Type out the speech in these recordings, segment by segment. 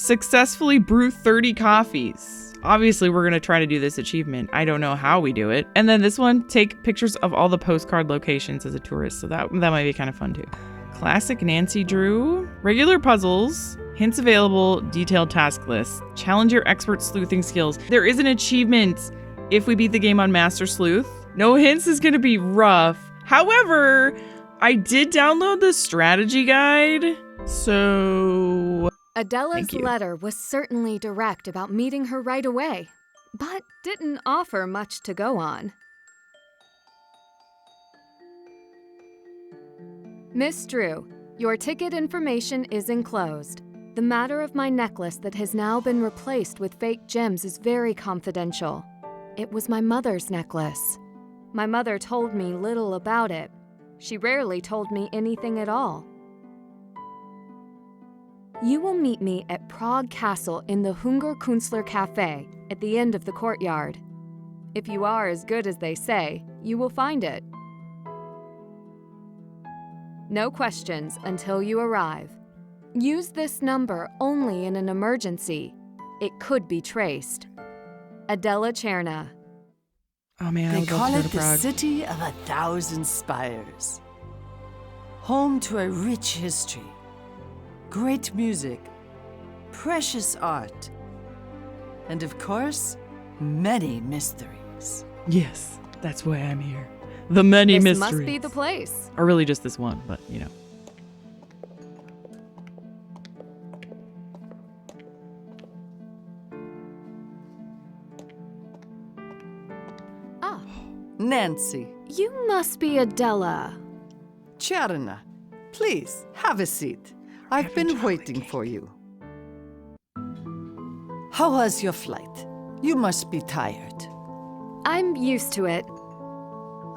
Successfully brew 30 coffees. Obviously, we're going to try to do this achievement. I don't know how we do it. And then this one, take pictures of all the postcard locations as a tourist. So that might be kind of fun too. Classic Nancy Drew. Regular puzzles. Hints available. Detailed task list. Challenge your expert sleuthing skills. There is an achievement if we beat the game on Master Sleuth. No hints is going to be rough. However, I did download the strategy guide. So... Adela's letter was certainly direct about meeting her right away, but didn't offer much to go on. Miss Drew, your ticket information is enclosed. The matter of my necklace that has now been replaced with fake gems is very confidential. It was my mother's necklace. My mother told me little about it. She rarely told me anything at all. You will meet me at Prague Castle in the Hungerkünstler Cafe at the end of the courtyard. If you are as good as they say, you will find it. No questions until you arrive. Use this number only in an emergency. It could be traced. Adela Cherna. Oh man, they call it the City of 1,000 Spires. Home to a rich history. Great music, precious art, and of course, many mysteries. Yes, that's why I'm here. The many mysteries. This must be the place. Or really just this one, but you know. Ah. Nancy. You must be Adela. Cherna, please, have a seat. I've been waiting for you. How was your flight? You must be tired. I'm used to it.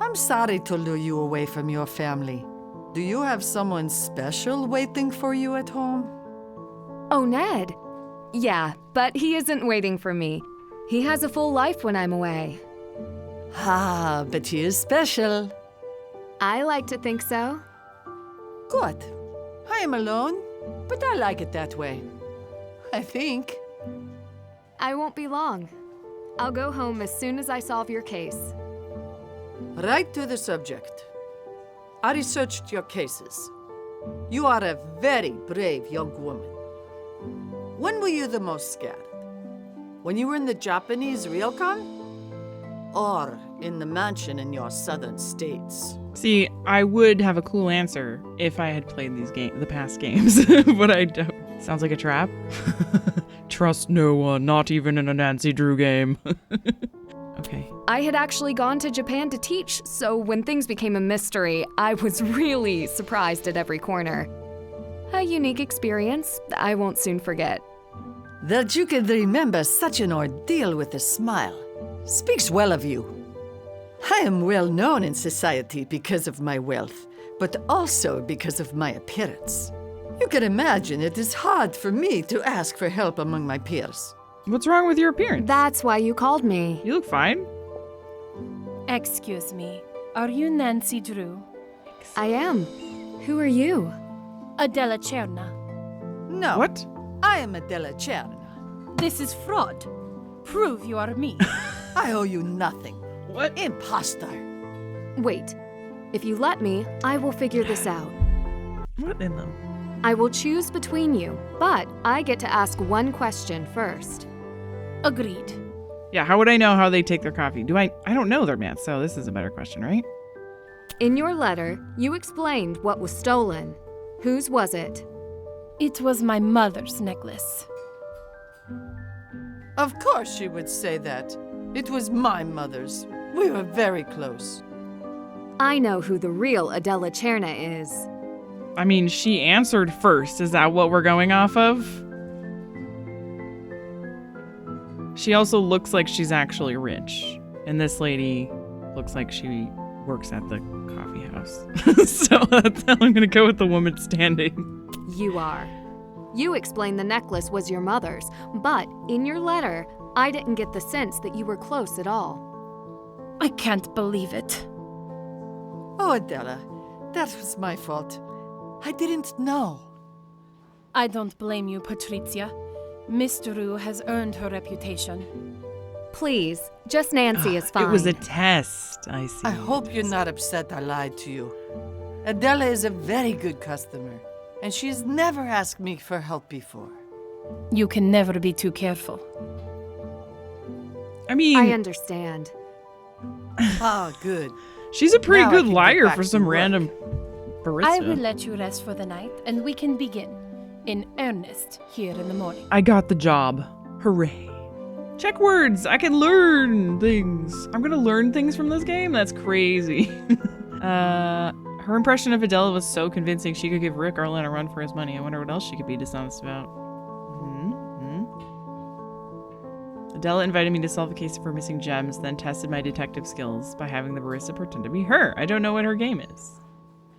I'm sorry to lure you away from your family. Do you have someone special waiting for you at home? Oh, Ned. Yeah, but he isn't waiting for me. He has a full life when I'm away. Ah, but he is special. I like to think so. Good. I am alone, but I like it that way. I think. I won't be long. I'll go home as soon as I solve your case. Right to the subject. I researched your cases. You are a very brave young woman. When were you the most scared? When you were in the Japanese ryokan? Or in the mansion in your southern states? See, I would have a cool answer if I had played the past games, but I don't. Sounds like a trap. Trust no one, not even in a Nancy Drew game. Okay. I had actually gone to Japan to teach, so when things became a mystery, I was really surprised at every corner. A unique experience I won't soon forget. That you could remember such an ordeal with a smile speaks well of you. I am well known in society because of my wealth, but also because of my appearance. You can imagine it is hard for me to ask for help among my peers. What's wrong with your appearance? That's why you called me. You look fine. Excuse me, are you Nancy Drew? I am. Who are you? Adela Cherna. No. What? I am Adela Cherna. This is fraud. Prove you are me. I owe you nothing. What? Imposter. Wait. If you let me, I will figure this out. What in them? I will choose between you, but I get to ask one question first. Agreed. Yeah, how would I know how they take their coffee? I don't know their math, so this is a better question, right? In your letter, you explained what was stolen. Whose was it? It was my mother's necklace. Of course she would say that. It was my mother's. We were very close. I know who the real Adela Cherna is. I mean, she answered first. Is that what we're going off of? She also looks like she's actually rich. And this lady looks like she works at the coffee house. So that's how I'm going to go with the woman standing. You are. You explained the necklace was your mother's, but in your letter, I didn't get the sense that you were close at all. I can't believe it. Oh, Adela, that was my fault. I didn't know. I don't blame you, Patricia. Miss Drew has earned her reputation. Please, just Nancy is fine. It was a test. I see. I hope you're not upset I lied to you. Adela is a very good customer, and she's never asked me for help before. You can never be too careful. I mean, I understand. Ah, good. she's a pretty Now I good can get liar back for to some work. random barista. I will let you rest for the night, and we can begin in earnest here in the morning. I got the job. Hooray. Check words. I can learn things. I'm gonna learn things from this game? That's crazy. Her impression of Adela was so convincing she could give Rick Arlen a run for his money. I wonder what else she could be dishonest about. Adela invited me to solve a case for missing gems, then tested my detective skills by having the barista pretend to be her. I don't know what her game is.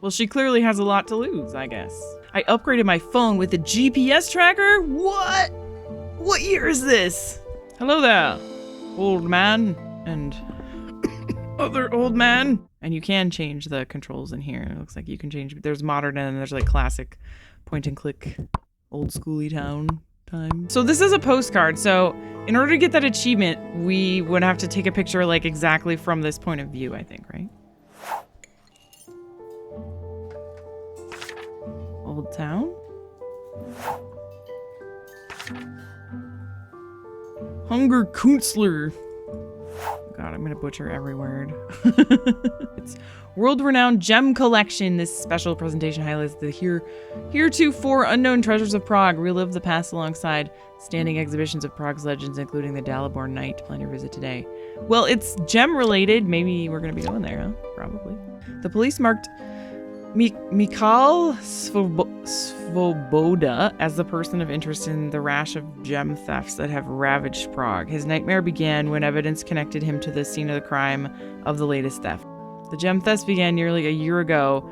Well, she clearly has a lot to lose, I guess. I upgraded my phone with a GPS tracker? What? What year is this? Hello there, old man and other old man. And you can change the controls in here. It looks like you can change. There's modern and there's like classic point and click, old schooly town time. So this is a postcard. So in order to get that achievement, we would have to take a picture like exactly from this point of view, I think, right? Old town. Hunger Kunstler. God, I'm gonna butcher every word. It's world-renowned gem collection. This special presentation highlights the heretofore unknown treasures of Prague. Relive the past alongside standing exhibitions of Prague's legends, including the Dalibor Night. Plan your visit today. Well, it's gem-related. Maybe we're gonna be going there, huh? Probably. The police marked Mikhail Svoboda as the person of interest in the rash of gem thefts that have ravaged Prague. His nightmare began when evidence connected him to the scene of the crime of the latest theft. The gem thefts began nearly a year ago,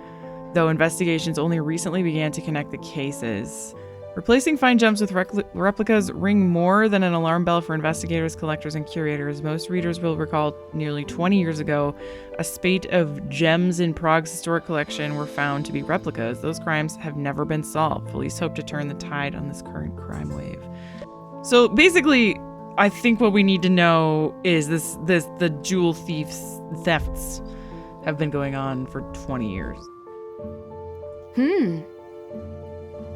though investigations only recently began to connect the cases. Replacing fine gems with replicas ring more than an alarm bell for investigators, collectors, and curators. Most readers will recall nearly 20 years ago, a spate of gems in Prague's historic collection were found to be replicas. Those crimes have never been solved. Police hope to turn the tide on this current crime wave. So basically, I think what we need to know is the jewel thefts have been going on for 20 years.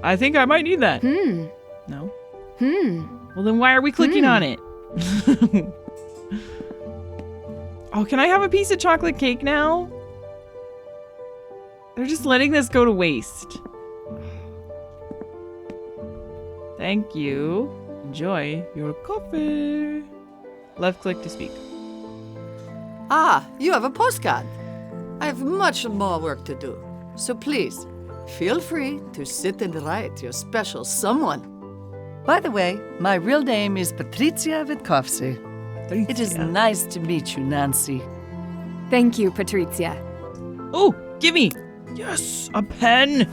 I think I might need that. No? Well, then why are we clicking on it? Oh, can I have a piece of chocolate cake now? They're just letting this go to waste. Thank you. Enjoy your coffee. Left click to speak. Ah, you have a postcard. I have much more work to do, so please, feel free to sit and write your special someone. By the way, my real name is Patricia Witkowski. It is nice to meet you, Nancy. Thank you, Patrizia. Oh, gimme! Yes, a pen!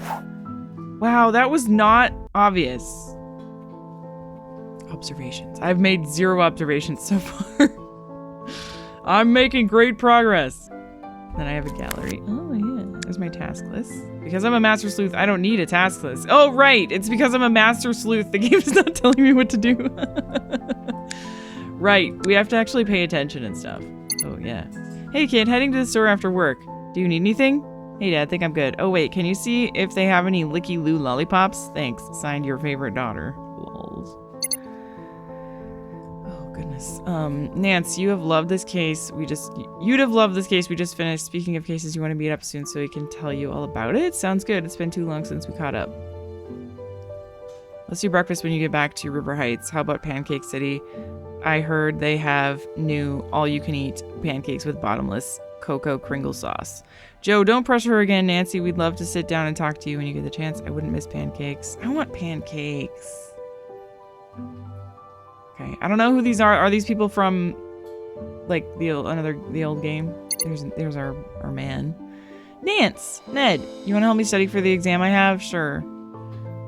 Wow, that was not obvious. Observations. I've made 0 observations so far. I'm making great progress. Then I have a gallery. Oh, yeah. There's my task list. Because I'm a Master Sleuth, I don't need a task list. Oh, right. It's because I'm a Master Sleuth. The game is not telling me what to do. Right. We have to actually pay attention and stuff. Oh, yeah. Hey, kid. Heading to the store after work. Do you need anything? Hey, Dad. Think I'm good. Oh, wait. Can you see if they have any Licky Loo lollipops? Thanks. Signed, your favorite daughter. Lols. Goodness. Nance, you'd have loved this case we just finished. Speaking of cases, you want to meet up soon so we can tell you all about it? Sounds good. It's been too long since we caught up. Let's do breakfast when you get back to River Heights. How about Pancake City? I heard they have new all-you-can-eat pancakes with bottomless cocoa Kringle sauce. Joe, don't pressure her again, Nancy. We'd love to sit down and talk to you when you get the chance. I wouldn't miss pancakes. I want pancakes. Okay, I don't know who these are. Are these people from, like, the old game? There's our man. Nance! Ned, you want to help me study for the exam I have? Sure.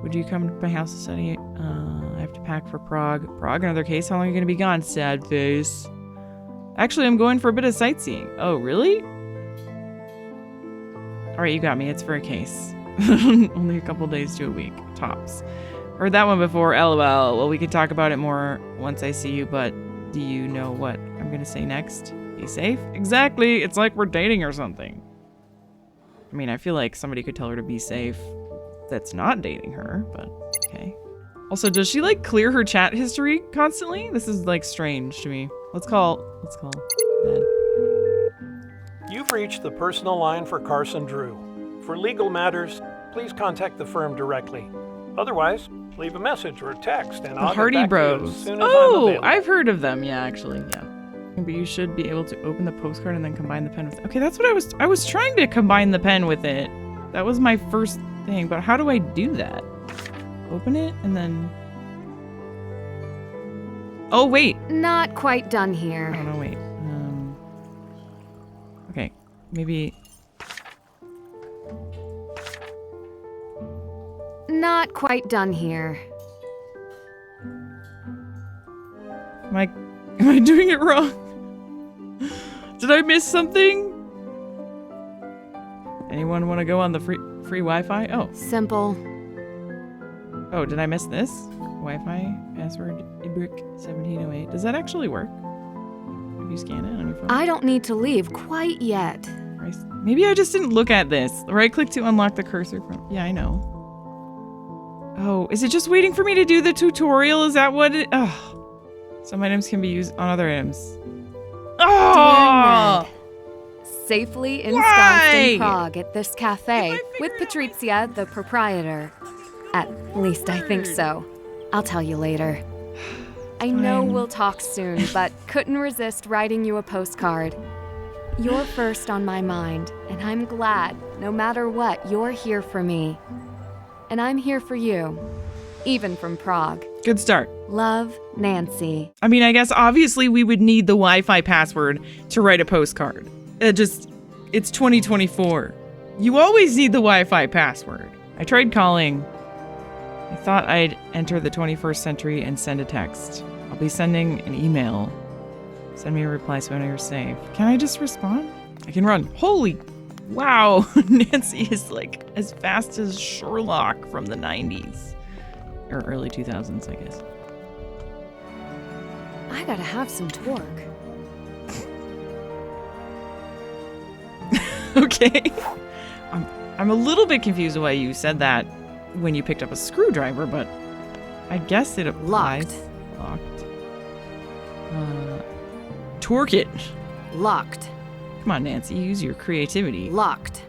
Would you come to my house to study? I have to pack for Prague. Prague, another case? How long are you going to be gone? Sad face. Actually, I'm going for a bit of sightseeing. Oh, really? Alright, you got me. It's for a case. Only a couple days to a week. Tops. Heard that one before, LOL. Well, we could talk about it more once I see you, but do you know what I'm gonna say next? Be safe? Exactly! It's like we're dating or something. I mean, I feel like somebody could tell her to be safe that's not dating her, but okay. Also, does she like clear her chat history constantly? This is like strange to me. Let's call Dad. You've reached the personal line for Carson Drew. For legal matters, please contact the firm directly. Otherwise, leave a message or a text and The I'll Hardy get back to you Bros. as soon as I'm Oh, available. I've heard of them. Yeah, actually, yeah. But you should be able to open the postcard and then combine the pen with it. Okay, that's what I was trying to combine the pen with it. That was my first thing, but how do I do that? Open it and then... Oh, wait. Not quite done here. Oh, no, wait. Okay, maybe... Not quite done here. Am I doing it wrong? Did I miss something? Anyone want to go on the free Wi-Fi? Oh. Simple. Oh, did I miss this? Wi-Fi password Ibrick 1708. Does that actually work? If you scan it on your phone? I don't need to leave quite yet. Christ. Maybe I just didn't look at this. Right click to unlock the cursor from... Yeah, I know. Oh, is it just waiting for me to do the tutorial? Is that what it... Oh. Some items can be used on other items. Oh! Safely ensconced Why? in Prague at this cafe with Patrizia, the proprietor. At least I think so. I'll tell you later. I know Fine. we'll talk soon, but couldn't resist writing you a postcard. You're first on my mind, and I'm glad, no matter what, you're here for me. And I'm here for you, even from Prague. Good start. Love, Nancy. I mean, I guess obviously we would need the Wi-Fi password to write a postcard. It's 2024. You always need the Wi-Fi password. I tried calling. I thought I'd enter the 21st century and send a text. I'll be sending an email. Send me a reply so I know you're safe. Can I just respond? I can run. Holy wow. Nancy is like as fast as Sherlock from the 90s. Or early 2000s, I guess. I gotta have some torque. Okay. I'm a little bit confused why you said that when you picked up a screwdriver, but I guess it applies. Locked. Torque it. Locked. Come on, Nancy, use your creativity. Locked.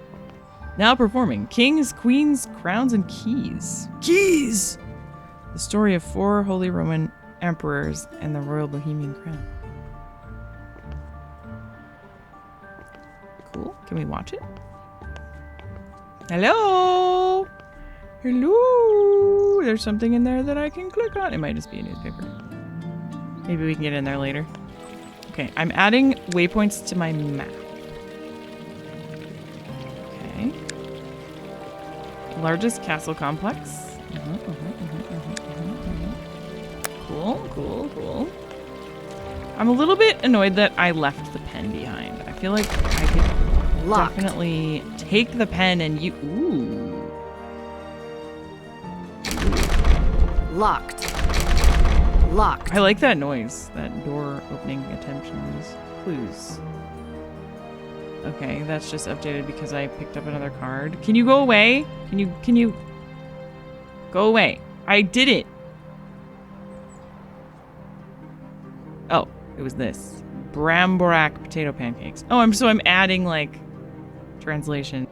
Now performing Kings, Queens, Crowns, and Keys. Keys! The story of 4 Holy Roman Emperors and the Royal Bohemian Crown. Cool. Can we watch it? Hello? Hello? There's something in there that I can click on. It might just be a newspaper. Maybe we can get in there later. Okay, I'm adding waypoints to my map. Okay. Largest castle complex. Cool. I'm a little bit annoyed that I left the pen behind. I feel like I could Locked. definitely take the pen and you... Ooh. Locked. Locked. I like that noise. That door opening attempt noise. Clues. Okay, that's just updated because I picked up another card. Can you go away? Can you go away? I did it. Oh, it was this. Bramborak potato pancakes. Oh, I'm adding like translation.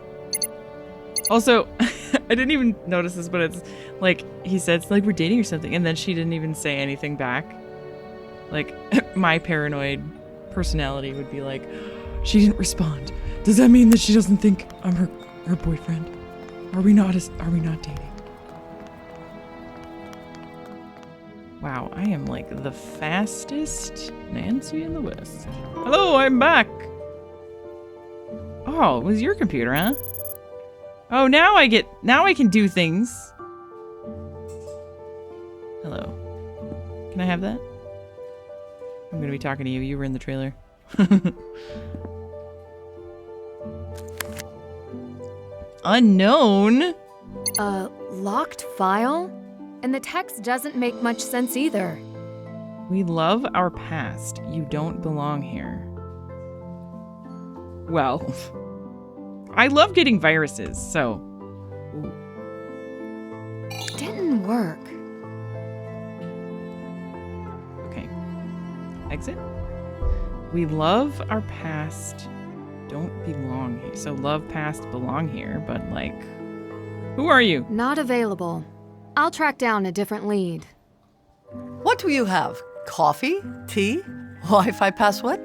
Also, I didn't even notice this, but it's like he said it's like we're dating or something, and then she didn't even say anything back. Like my paranoid personality would be like, she didn't respond. Does that mean that she doesn't think I'm her boyfriend? Are we not dating? Wow, I am like the fastest Nancy in the West. Hello, I'm back. Oh, it was your computer, huh? Oh, now I can do things. Hello. Can I have that? I'm gonna be talking to you. You were in the trailer. Unknown? Locked file? And the text doesn't make much sense either. We love our past. You don't belong here. Well, I love getting viruses, so. Ooh. Didn't work. Okay. Exit. We love our past. Don't belong here. So love past, belong here, but like, who are you? Not available. I'll track down a different lead. What do you have? Coffee? Tea? Wi-Fi password?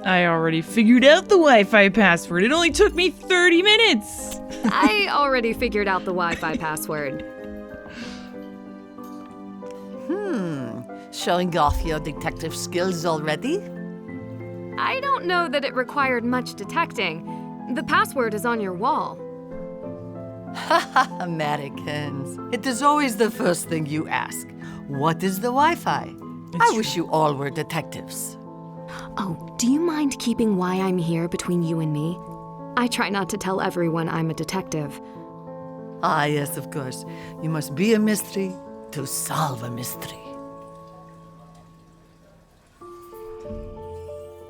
I already figured out the Wi-Fi password. It only took me 30 minutes. I already figured out the Wi-Fi password. Showing off your detective skills already? I don't know that it required much detecting. The password is on your wall. Americans. It is always the first thing you ask. What is the Wi-Fi? I wish you all were detectives. Oh, do you mind keeping why I'm here between you and me? I try not to tell everyone I'm a detective. Ah, yes, of course. You must be a mystery to solve a mystery.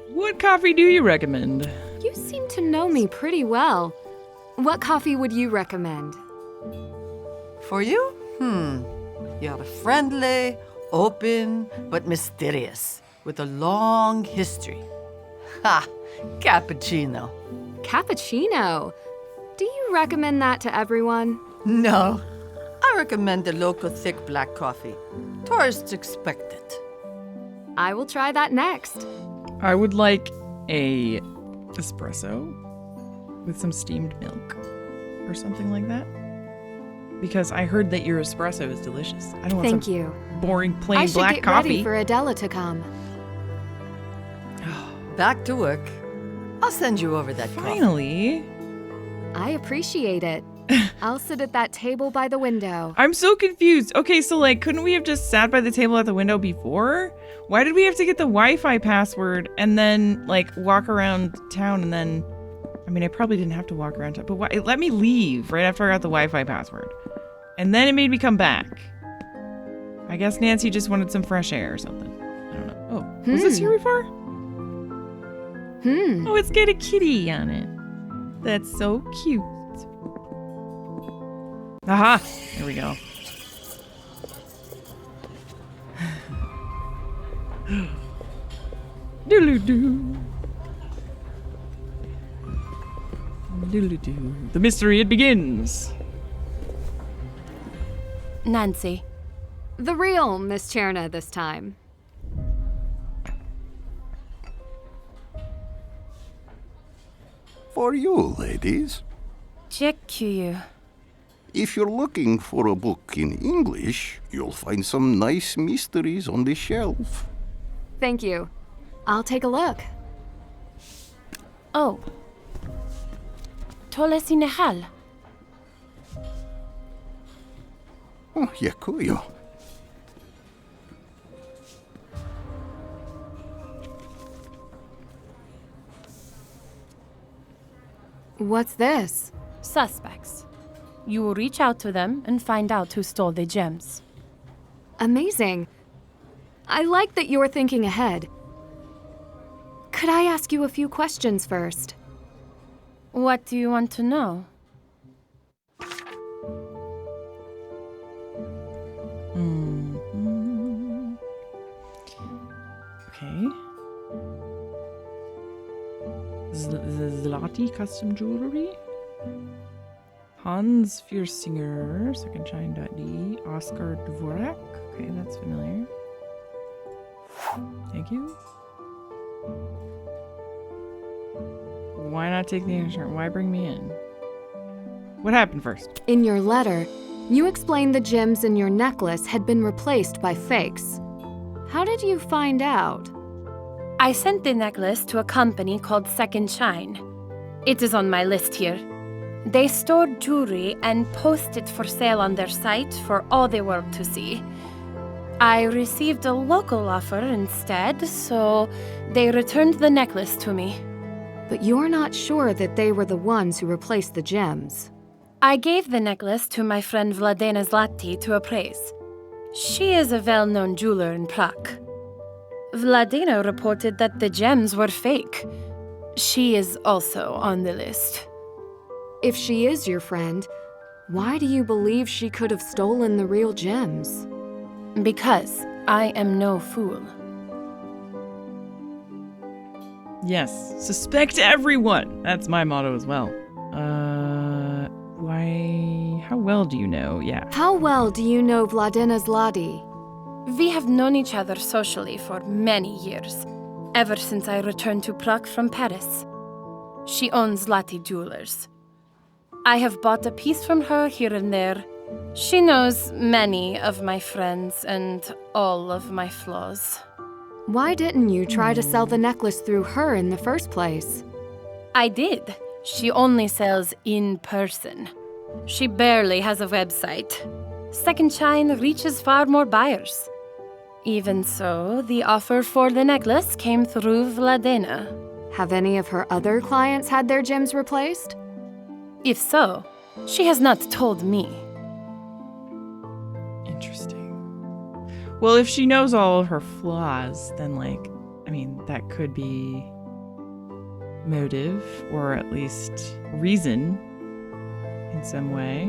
What coffee do you recommend? You seem to know me pretty well. What coffee would you recommend? For you? You're friendly, open, but mysterious, with a long history. Ha! Cappuccino. Cappuccino? Do you recommend that to everyone? No. I recommend the local thick black coffee. Tourists expect it. I will try that next. I would like a espresso with some steamed milk or something like that. Because I heard that your espresso is delicious. I don't want Thank some you. boring plain I should black get coffee. ready for Adela to come. Back to work. I'll send you over that coffee. Finally. I appreciate it. I'll sit at that table by the window. I'm so confused. Okay, so like, couldn't we have just sat by the table at the window before? Why did we have to get the Wi-Fi password and then like walk around town and then, I mean, I probably didn't have to walk around town, but it let me leave right after I got the Wi-Fi password. And then it made me come back. I guess Nancy just wanted some fresh air or something. I don't know. Oh, was this here before? Oh, it's got a kitty on it. That's so cute. Aha! There we go. Doodle-doo. Doodle-doo. The mystery, it begins. Nancy. The real Miss Cherna this time. For you, ladies. Dziękuję. If you're looking for a book in English, you'll find some nice mysteries on the shelf. Thank you. I'll take a look. Oh. To sinne hall. Oh, dziękuję. What's this? Suspects. You will reach out to them and find out who stole the gems. Amazing. I like that you're thinking ahead. Could I ask you a few questions first? What do you want to know? Okay. Zloty custom jewelry. Hans Fiersinger, second shine.d. Oscar Dvorak. Okay, that's familiar. Thank you. Why not take the insurance? Why bring me in? What happened first? In your letter, you explained the gems in your necklace had been replaced by fakes. How did you find out? I sent the necklace to a company called Second Shine. It is on my list here. They store jewelry and post it for sale on their site for all the world to see. I received a local offer instead, so they returned the necklace to me. But you're not sure that they were the ones who replaced the gems. I gave the necklace to my friend Vladena Zlati to appraise. She is a well-known jeweler in Prague. Vladena reported that the gems were fake. She is also on the list. If she is your friend, why do you believe she could have stolen the real gems? Because I am no fool. Yes, suspect everyone. That's my motto as well. How well do you know? Yeah. How well do you know Vladena Zlati? We have known each other socially for many years, ever since I returned to Prague from Paris. She owns Zlati Jewelers. I have bought a piece from her here and there. She knows many of my friends and all of my flaws. Why didn't you try to sell the necklace through her in the first place? I did. She only sells in person. She barely has a website. Second Shine reaches far more buyers. Even so, the offer for the necklace came through Vladena. Have any of her other clients had their gems replaced? If so, she has not told me. Interesting. Well, if she knows all of her flaws, then, that could be motive, or at least reason in some way.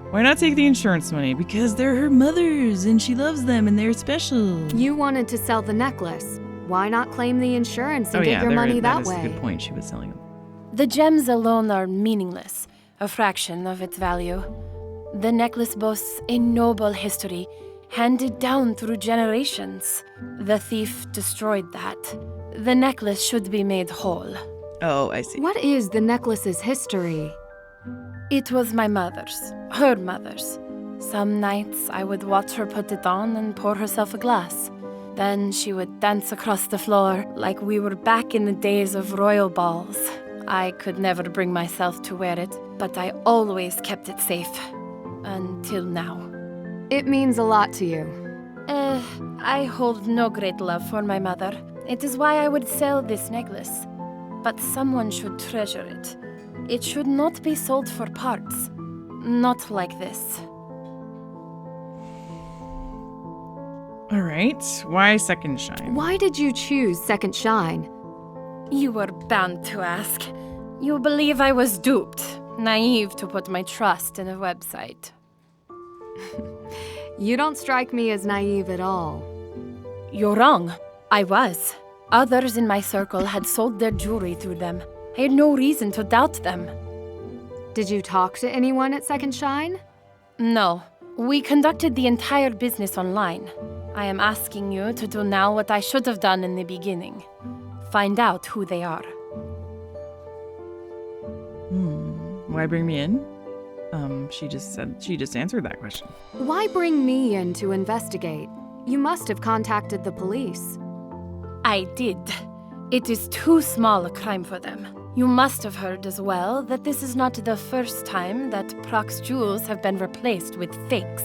Why not take the insurance money? Because they're her mother's, and she loves them, and they're special. You wanted to sell the necklace. Why not claim the insurance and get your money that way? That is a good point. She was selling them. The gems alone are meaningless, a fraction of its value. The necklace boasts a noble history, handed down through generations. The thief destroyed that. The necklace should be made whole. Oh, I see. What is the necklace's history? It was my mother's, her mother's. Some nights I would watch her put it on and pour herself a glass. Then she would dance across the floor like we were back in the days of royal balls. I could never bring myself to wear it, but I always kept it safe. Until now. It means a lot to you. I hold no great love for my mother. It is why I would sell this necklace. But someone should treasure it. It should not be sold for parts. Not like this. All right. Why Second Shine? Why did you choose Second Shine? You were bound to ask. You believe I was duped. Naive to put my trust in a website. You don't strike me as naive at all. You're wrong. I was. Others in my circle had sold their jewelry through them. I had no reason to doubt them. Did you talk to anyone at Second Shine? No. We conducted the entire business online. I am asking you to do now what I should have done in the beginning. Find out who they are. Why bring me in? She just answered that question. Why bring me in to investigate? You must have contacted the police. I did. It is too small a crime for them. You must have heard as well that this is not the first time that Prague's jewels have been replaced with fakes.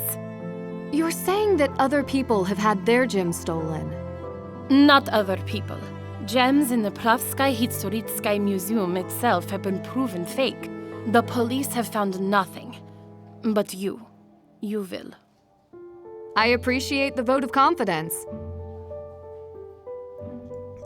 You're saying that other people have had their gems stolen? Not other people. Gems in the Pravskaya Historitskaya Museum itself have been proven fake. The police have found nothing. But you will. I appreciate the vote of confidence.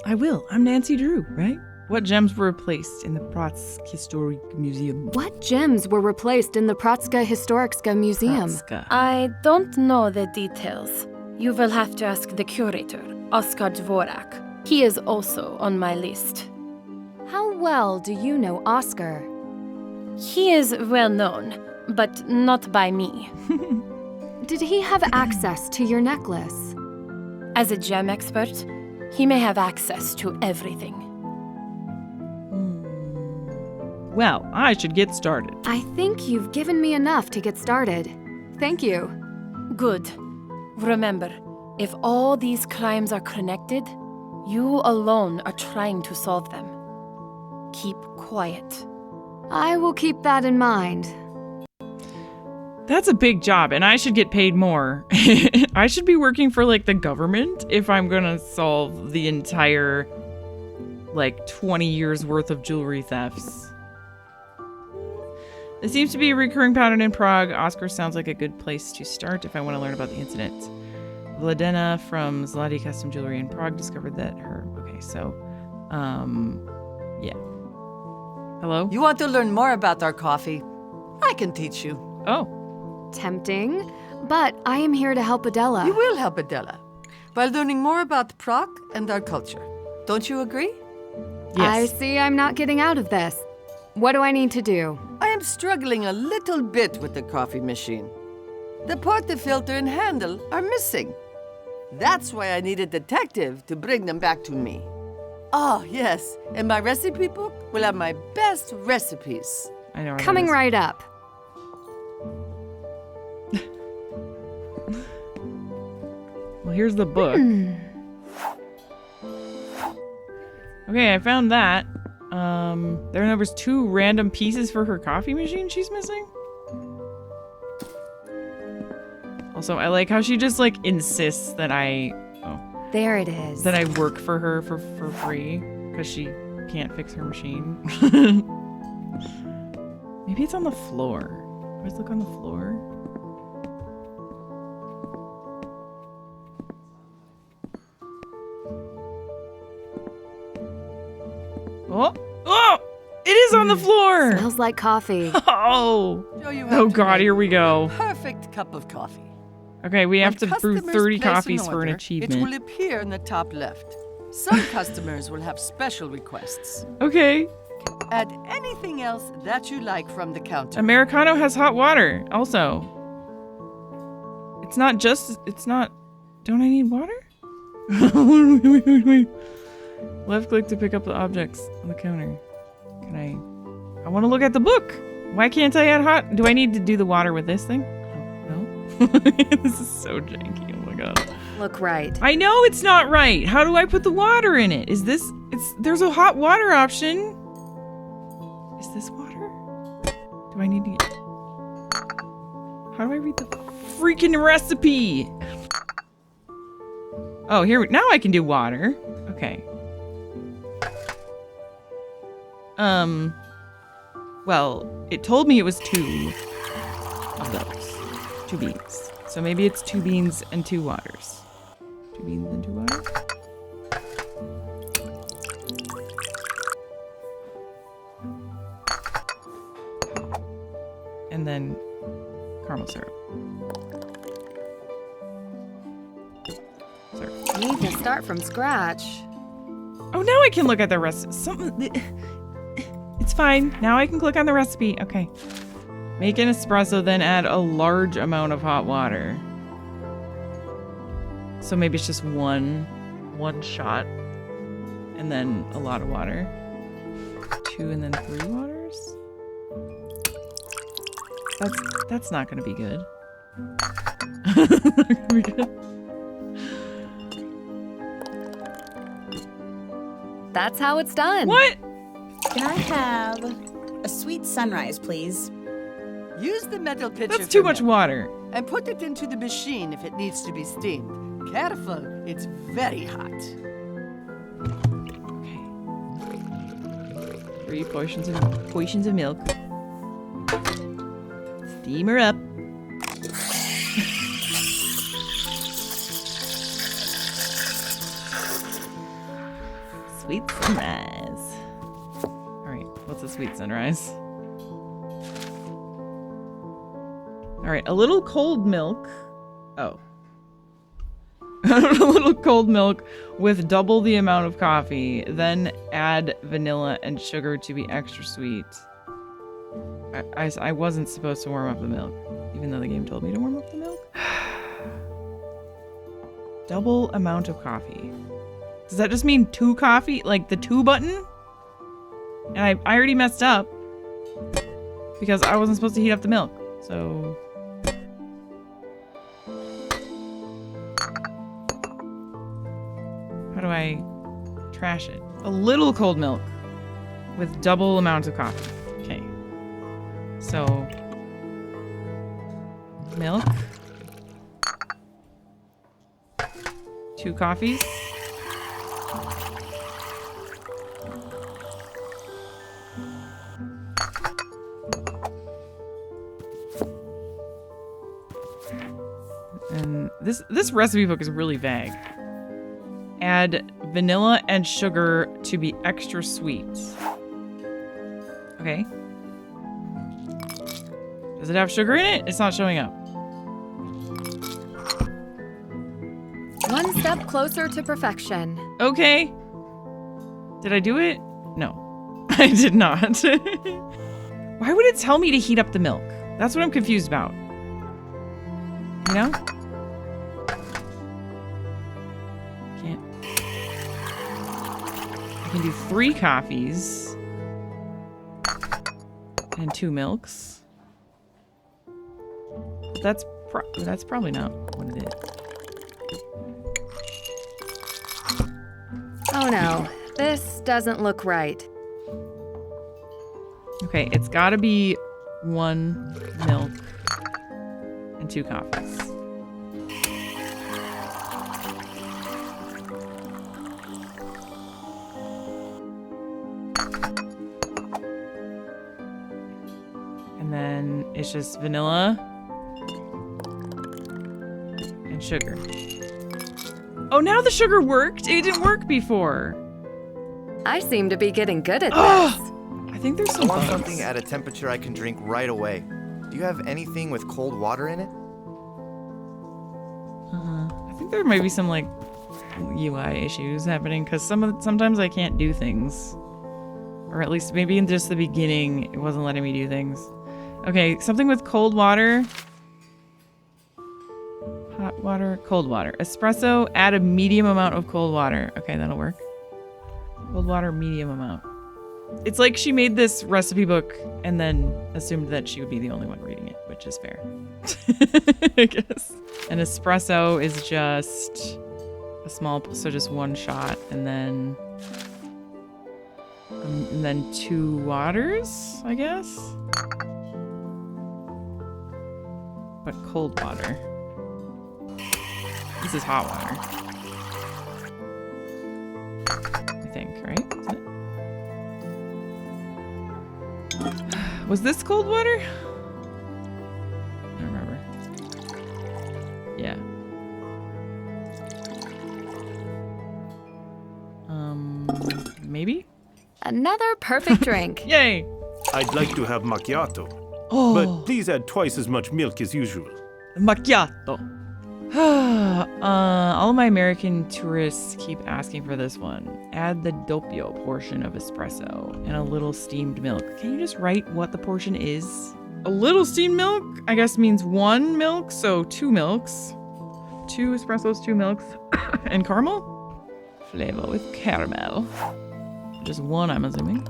I will. I'm Nancy Drew, right? What gems were replaced in the Prague Historic Museum? What gems were replaced in the Pražská historická museum? Pražská. I don't know the details. You will have to ask the curator, Oskar Dvorak. He is also on my list. How well do you know Oscar? He is well known, but not by me. Did he have access to your necklace? As a gem expert, he may have access to everything. Well, I should get started. I think you've given me enough to get started. Thank you. Good. Remember, if all these crimes are connected, you alone are trying to solve them. Keep quiet. I will keep that in mind. That's a big job, and I should get paid more. I should be working for, the government if I'm gonna solve the entire, 20 years worth of jewelry thefts. This seems to be a recurring pattern in Prague. Oscar sounds like a good place to start if I want to learn about the incident. Vladena from Zlati Custom Jewelry in Prague discovered that her... Okay, so... yeah. Hello? You want to learn more about our coffee? I can teach you. Oh. Tempting, but I am here to help Adela. You will help Adela by learning more about Prague and our culture. Don't you agree? I Yes. see I'm not getting out of this. What do I need to do? I am struggling a little bit with the coffee machine. The portafilter and handle are missing. That's why I need a detective to bring them back to me. Oh, yes, and my recipe book will have my best recipes. I know. Coming right up. Well, here's the book. Okay, I found that. There was 2 random pieces for her coffee machine she's missing. Also, I like how she just like insists that There it is. that I work for her for free because she can't fix her machine. Maybe it's on the floor. Let's look on the floor. Oh! Oh! It is on the floor! Smells like coffee. Oh! Show you how Oh to god, make here we go. the perfect cup of coffee. Okay, we have to When brew customers 30 place an coffees for an order, achievement. It will appear in the top left. Some customers will have special requests. Okay. Add anything else that you like from the counter. Americano has hot water, also. It's not... Don't I need water? Wait. Left click to pick up the objects on the counter. Can I want to look at the book. Why can't I add hot? Do I need to do the water with this thing? Oh, no. This is so janky. Oh my god. Look right. I know it's not right. How do I put the water in it? There's a hot water option. Is this water? Do I need to get... How do I read the freaking recipe? Oh, now I can do water. Okay. Well, it told me it was 2 of those. 2 beans. So maybe it's 2 beans and 2 waters. 2 beans and 2 waters? And then caramel syrup. Syrup. Need to start from scratch. Oh, now I can look at the recipe. It's fine. Now I can click on the recipe. Okay. Make an espresso, then add a large amount of hot water. So maybe it's just one shot. And then a lot of water. 2 and then 3 waters? That's not gonna be good. Not gonna be good. That's how it's done. What? Can I have a sweet sunrise, please? Use the metal pitcher. That's too for much milk water. And put it into the machine if it needs to be steamed. Careful, it's very hot. Okay. 3 portions of milk. Steam her up. Sweet sunrise. Alright, what's a sweet sunrise? Alright, a little cold milk. Oh. A little cold milk with double the amount of coffee. Then add vanilla and sugar to be extra sweet. I wasn't supposed to warm up the milk, even though the game told me to warm up the milk. Double amount of coffee. Does that just mean 2 coffee? Like the 2 button? And I already messed up because I wasn't supposed to heat up the milk. So... how do I trash it? A little cold milk with double amounts of coffee. Okay. So, milk. 2 coffees. then this recipe book is really vague. Add vanilla and sugar to be extra sweet. Okay. Does it have sugar in it? It's not showing up. One step closer to perfection. Okay. Did I do it? No, I did not. Why would it tell me to heat up the milk? That's what I'm confused about. You know? Can't. I can do 3 coffees. And 2 milks. That's probably not what it is. Oh no, this doesn't look right. Okay, it's gotta be 1 milk and 2 coffees. And then it's just vanilla and sugar. Oh, now the sugar worked. It didn't work before. I seem to be getting good at this. I think there's I some want bugs. something at a temperature I can drink right away. Do you have anything with cold water in it? I think there might be some like UI issues happening because sometimes I can't do things, or at least maybe in just the beginning it wasn't letting me do things. Okay, something with cold water. Hot water, cold water. Espresso, add a medium amount of cold water. Okay, that'll work. Cold water, medium amount. It's like she made this recipe book and then assumed that she would be the only one reading it, which is fair. I guess. An espresso is just a small, so just 1 shot, and then 2 waters, I guess. But cold water. This is hot water. I think, right? Isn't it? Was this cold water? I don't remember. Yeah. Maybe? Another perfect drink. Yay! I'd like to have macchiato, Oh, but please add twice as much milk as usual. macchiato. All of my American tourists keep asking for this one. Add the doppio portion of espresso and a little steamed milk. Can you just write what the portion is? A little steamed milk, I guess, means 1 milk, so 2 milks. 2 espressos, 2 milks, and caramel? Flavor with caramel. Just 1, I'm assuming.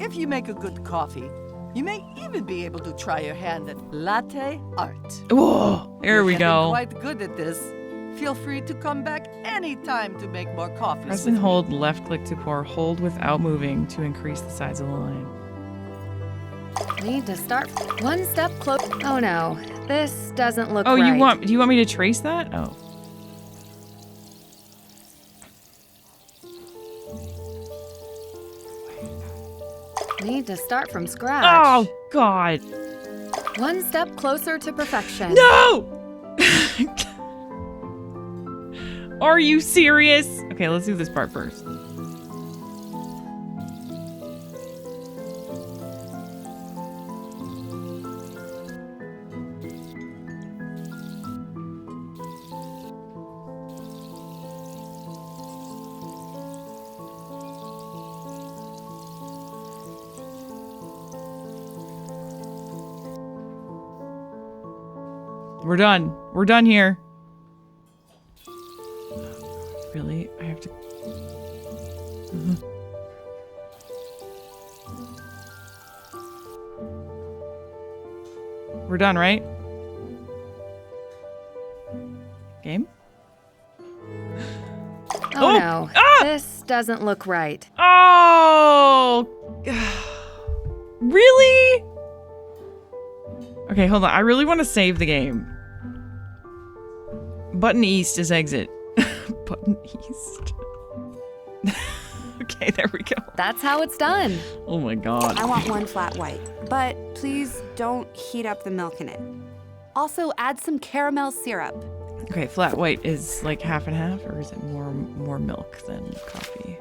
If you make a good coffee, you may even be able to try your hand at latte art. Whoa, there we You're getting go. quite good at this. Feel free to come back anytime to make more coffees. Press with and me. hold left click to pour. Hold without moving to increase the size of the line. Need to start 1 step close. Oh no, this doesn't look Oh, right. do you want me to trace that? Oh. Need to start from scratch. Oh, God. 1 step closer to perfection. No! Are you serious? Okay, let's do this part first. We're done. We're done here. Really? I have to... We're done, right? Game? Oh no, Ah! this doesn't look right. Oh! Really? Okay, hold on. I really want to save the game. Button east is exit. Button east. Okay, there we go. That's how it's done. Oh my god. I want 1 flat white, but please don't heat up the milk in it. Also, add some caramel syrup. Okay, flat white is like half and half, or is it more milk than coffee?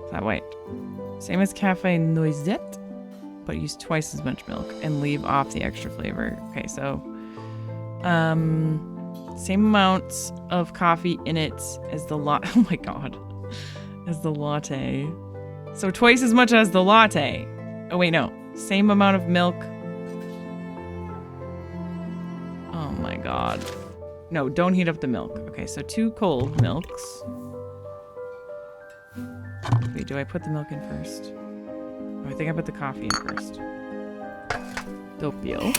Flat white. Same as cafe noisette, but use twice as much milk and leave off the extra flavor. Okay, so same amounts of coffee in it as the oh my god. As the latte. So twice as much as the latte. Oh wait, no. Same amount of milk. Oh my god. No, don't heat up the milk. Okay, so 2 cold milks. Wait, do I put the milk in first? Oh, I think I put the coffee in first. Dope deal.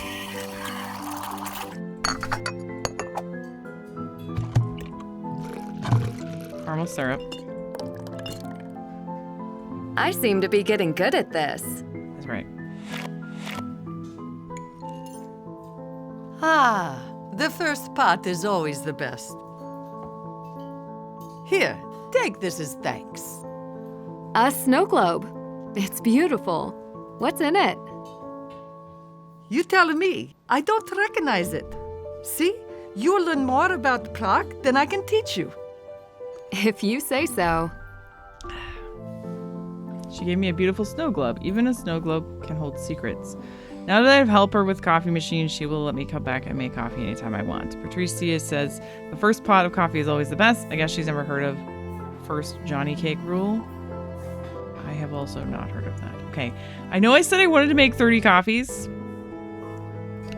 Caramel syrup. I seem to be getting good at this. That's right. Ah, the first pot is always the best. Here, take this as thanks. A snow globe. It's beautiful. What's in it? You tell me. I don't recognize it. See? You'll learn more about Prague than I can teach you. If you say so. She gave me a beautiful snow globe. Even a snow globe can hold secrets. Now that I've helped her with coffee machine, she will let me come back and make coffee anytime I want. Patricia says the first pot of coffee is always the best. I guess she's never heard of first Johnny cake rule. I have also not heard of that. Okay. I know I said I wanted to make 30 coffees,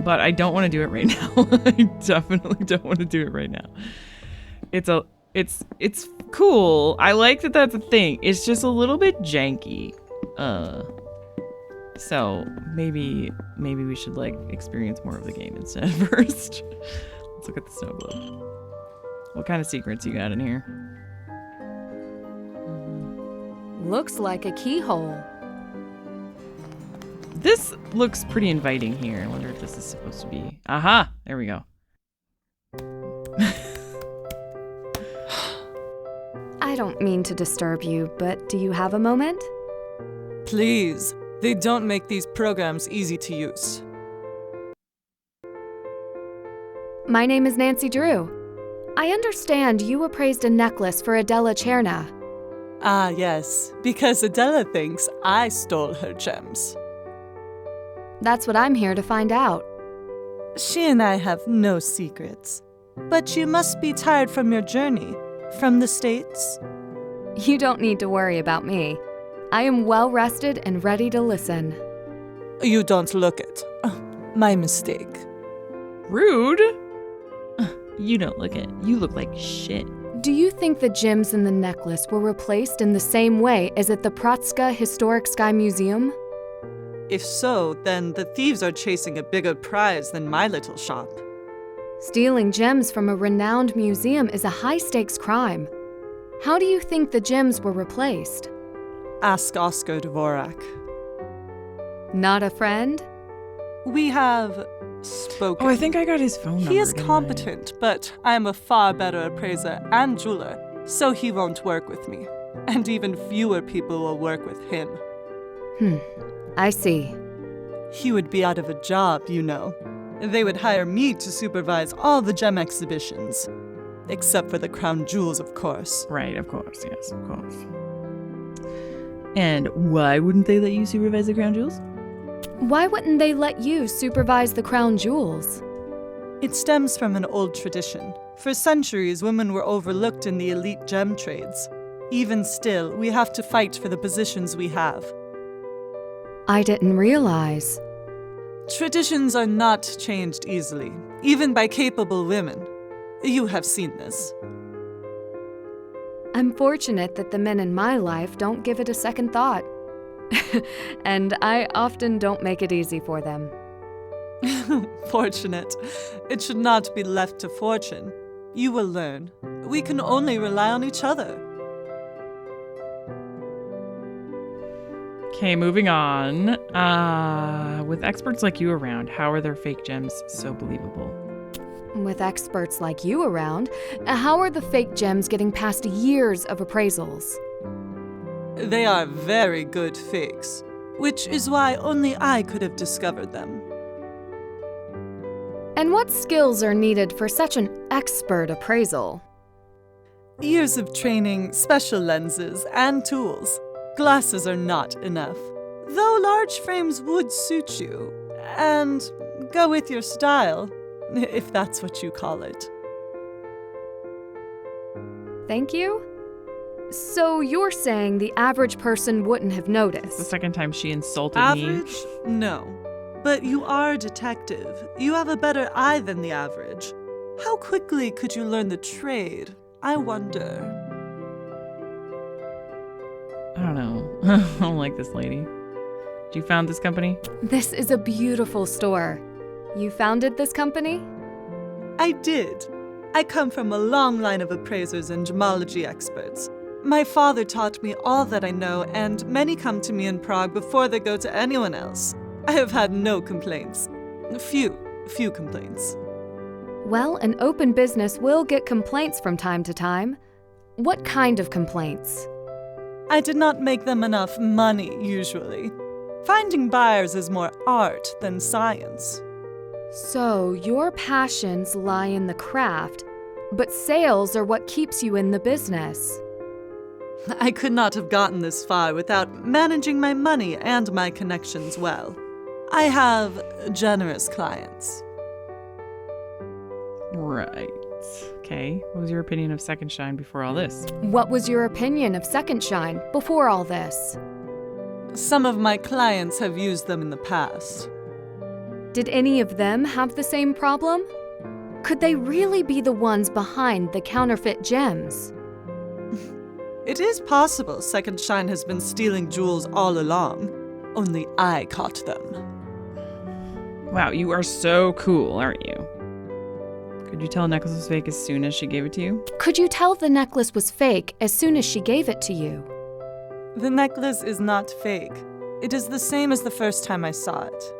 but I don't want to do it right now. I definitely don't want to do it right now. It's cool. I like that that's a thing. It's just a little bit janky. So maybe we should like experience more of the game instead first. Let's look at the snow globe. What kind of secrets you got in here? Looks like a keyhole. This looks pretty inviting here. I wonder if this is supposed to be... Aha! There we go. I don't mean to disturb you, but do you have a moment? Please. They don't make these programs easy to use. My name is Nancy Drew. I understand you appraised a necklace for Adela Cherna. Ah, yes. Because Adela thinks I stole her gems. That's what I'm here to find out. She and I have no secrets. But you must be tired from your journey. From the States? You don't need to worry about me. I am well rested and ready to listen. You don't look it. My mistake. Rude? You don't look it. You look like shit. Do you think the gems in the necklace were replaced in the same way as at the Pratska Historic Sky Museum? If so, then the thieves are chasing a bigger prize than my little shop. Stealing gems from a renowned museum is a high-stakes crime. How do you think the gems were replaced? Ask Oscar Dvorak. Not a friend? We have spoken. Oh, I think I got his phone number. He is competent, but I am a far better appraiser and jeweler, so he won't work with me. And even fewer people will work with him. I see. He would be out of a job, you know. They would hire me to supervise all the gem exhibitions. Except for the crown jewels, of course. Right, of course, yes, of course. And why wouldn't they let you supervise the crown jewels? Why wouldn't they let you supervise the crown jewels? It stems from an old tradition. For centuries, women were overlooked in the elite gem trades. Even still, we have to fight for the positions we have. I didn't realize. Traditions are not changed easily, even by capable women. You have seen this. I'm fortunate that the men in my life don't give it a second thought. And I often don't make it easy for them. Fortunate. It should not be left to fortune. You will learn. We can only rely on each other. Okay, moving on. With experts like you around, how are their fake gems so believable? With experts like you around, how are the fake gems getting past years of appraisals? They are very good fakes, which is why only I could have discovered them. And what skills are needed for such an expert appraisal? Years of training, special lenses, and tools. Glasses are not enough. Though large frames would suit you, and go with your style, if that's what you call it. Thank you? So you're saying the average person wouldn't have It's the noticed? second time she insulted me. Average? No. But you are a detective. You have a better eye than the average. How quickly could you learn the trade? I wonder. I don't know. I don't like this lady. You found this company? This is a beautiful store. You founded this company? I did. I come from a long line of appraisers and gemology experts. My father taught me all that I know, and many come to me in Prague before they go to anyone else. I have had no complaints. Few complaints. Well, an open business will get complaints from time to time. What kind of complaints? I did not make them enough money, usually. Finding buyers is more art than science. So, your passions lie in the craft, but sales are what keeps you in the business. I could not have gotten this far without managing my money and my connections well. I have generous clients. Right. Okay. What was your opinion of Second Shine before all this? What was your opinion of Second Shine before all this? Some of my clients have used them in the past. Did any of them have the same problem? Could they really be the ones behind the counterfeit gems? It is possible Second Shine has been stealing jewels all along. Only I caught them. Wow, you are so cool, aren't you? Could you tell a necklace was fake as soon as she gave it to you? Could you tell the necklace was fake as soon as she gave it to you? The necklace is not fake. It is the same as the first time I saw it.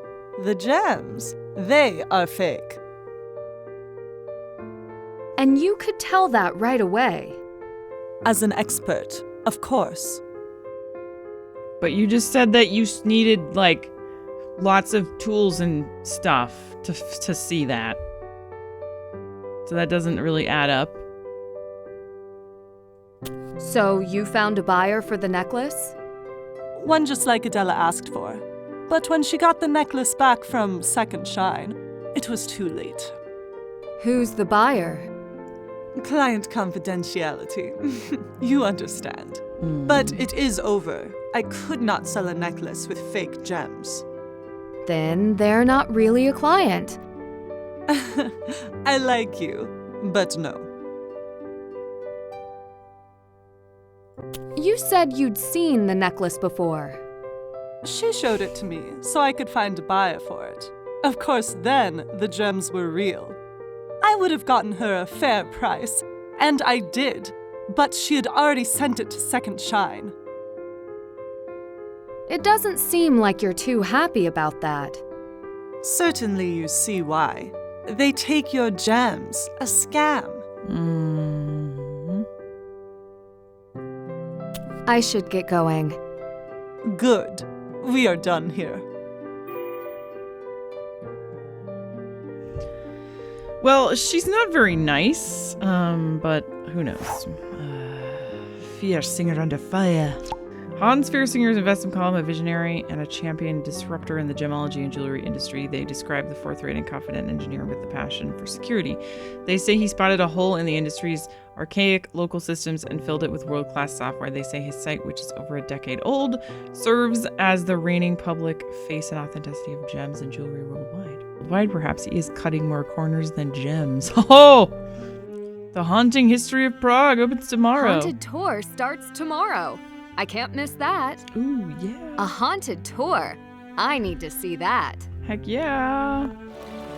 The gems, they are fake. And you could tell that right away. As an expert, of course. But you just said that you needed, like, lots of tools and stuff to see that. So that doesn't really add up. So you found a buyer for the necklace? One just like Adela asked for. But when she got the necklace back from Second Shine, it was too late. Who's the buyer? Client confidentiality. You understand. But it is over. I could not sell a necklace with fake gems. Then they're not really a client. I like you, but no. You said you'd seen the necklace before. She showed it to me so I could find a buyer for it. Of course, then the gems were real. I would have gotten her a fair price, and I did, but she had already sent it to Second Shine. It doesn't seem like you're too happy about that. Certainly you see why. They take your gems, a scam. I should get going. Good. We are done here. Well, she's not very nice, but who knows? Fierce singer under fire. Hans Fiersinger is an investment column, a visionary, and a champion disruptor in the gemology and jewelry industry. They describe the forthright and confident engineer with the passion for security. They say he spotted a hole in the industry's archaic local systems and filled it with world-class software. They say his site, which is over a decade old, serves as the reigning public face and authenticity of gems and jewelry worldwide. Worldwide, perhaps he is cutting more corners than gems. Oh! The Haunting History of Prague opens tomorrow. Haunted tour starts tomorrow. I can't miss that. Ooh, yeah. A haunted tour. I need to see that. Heck yeah.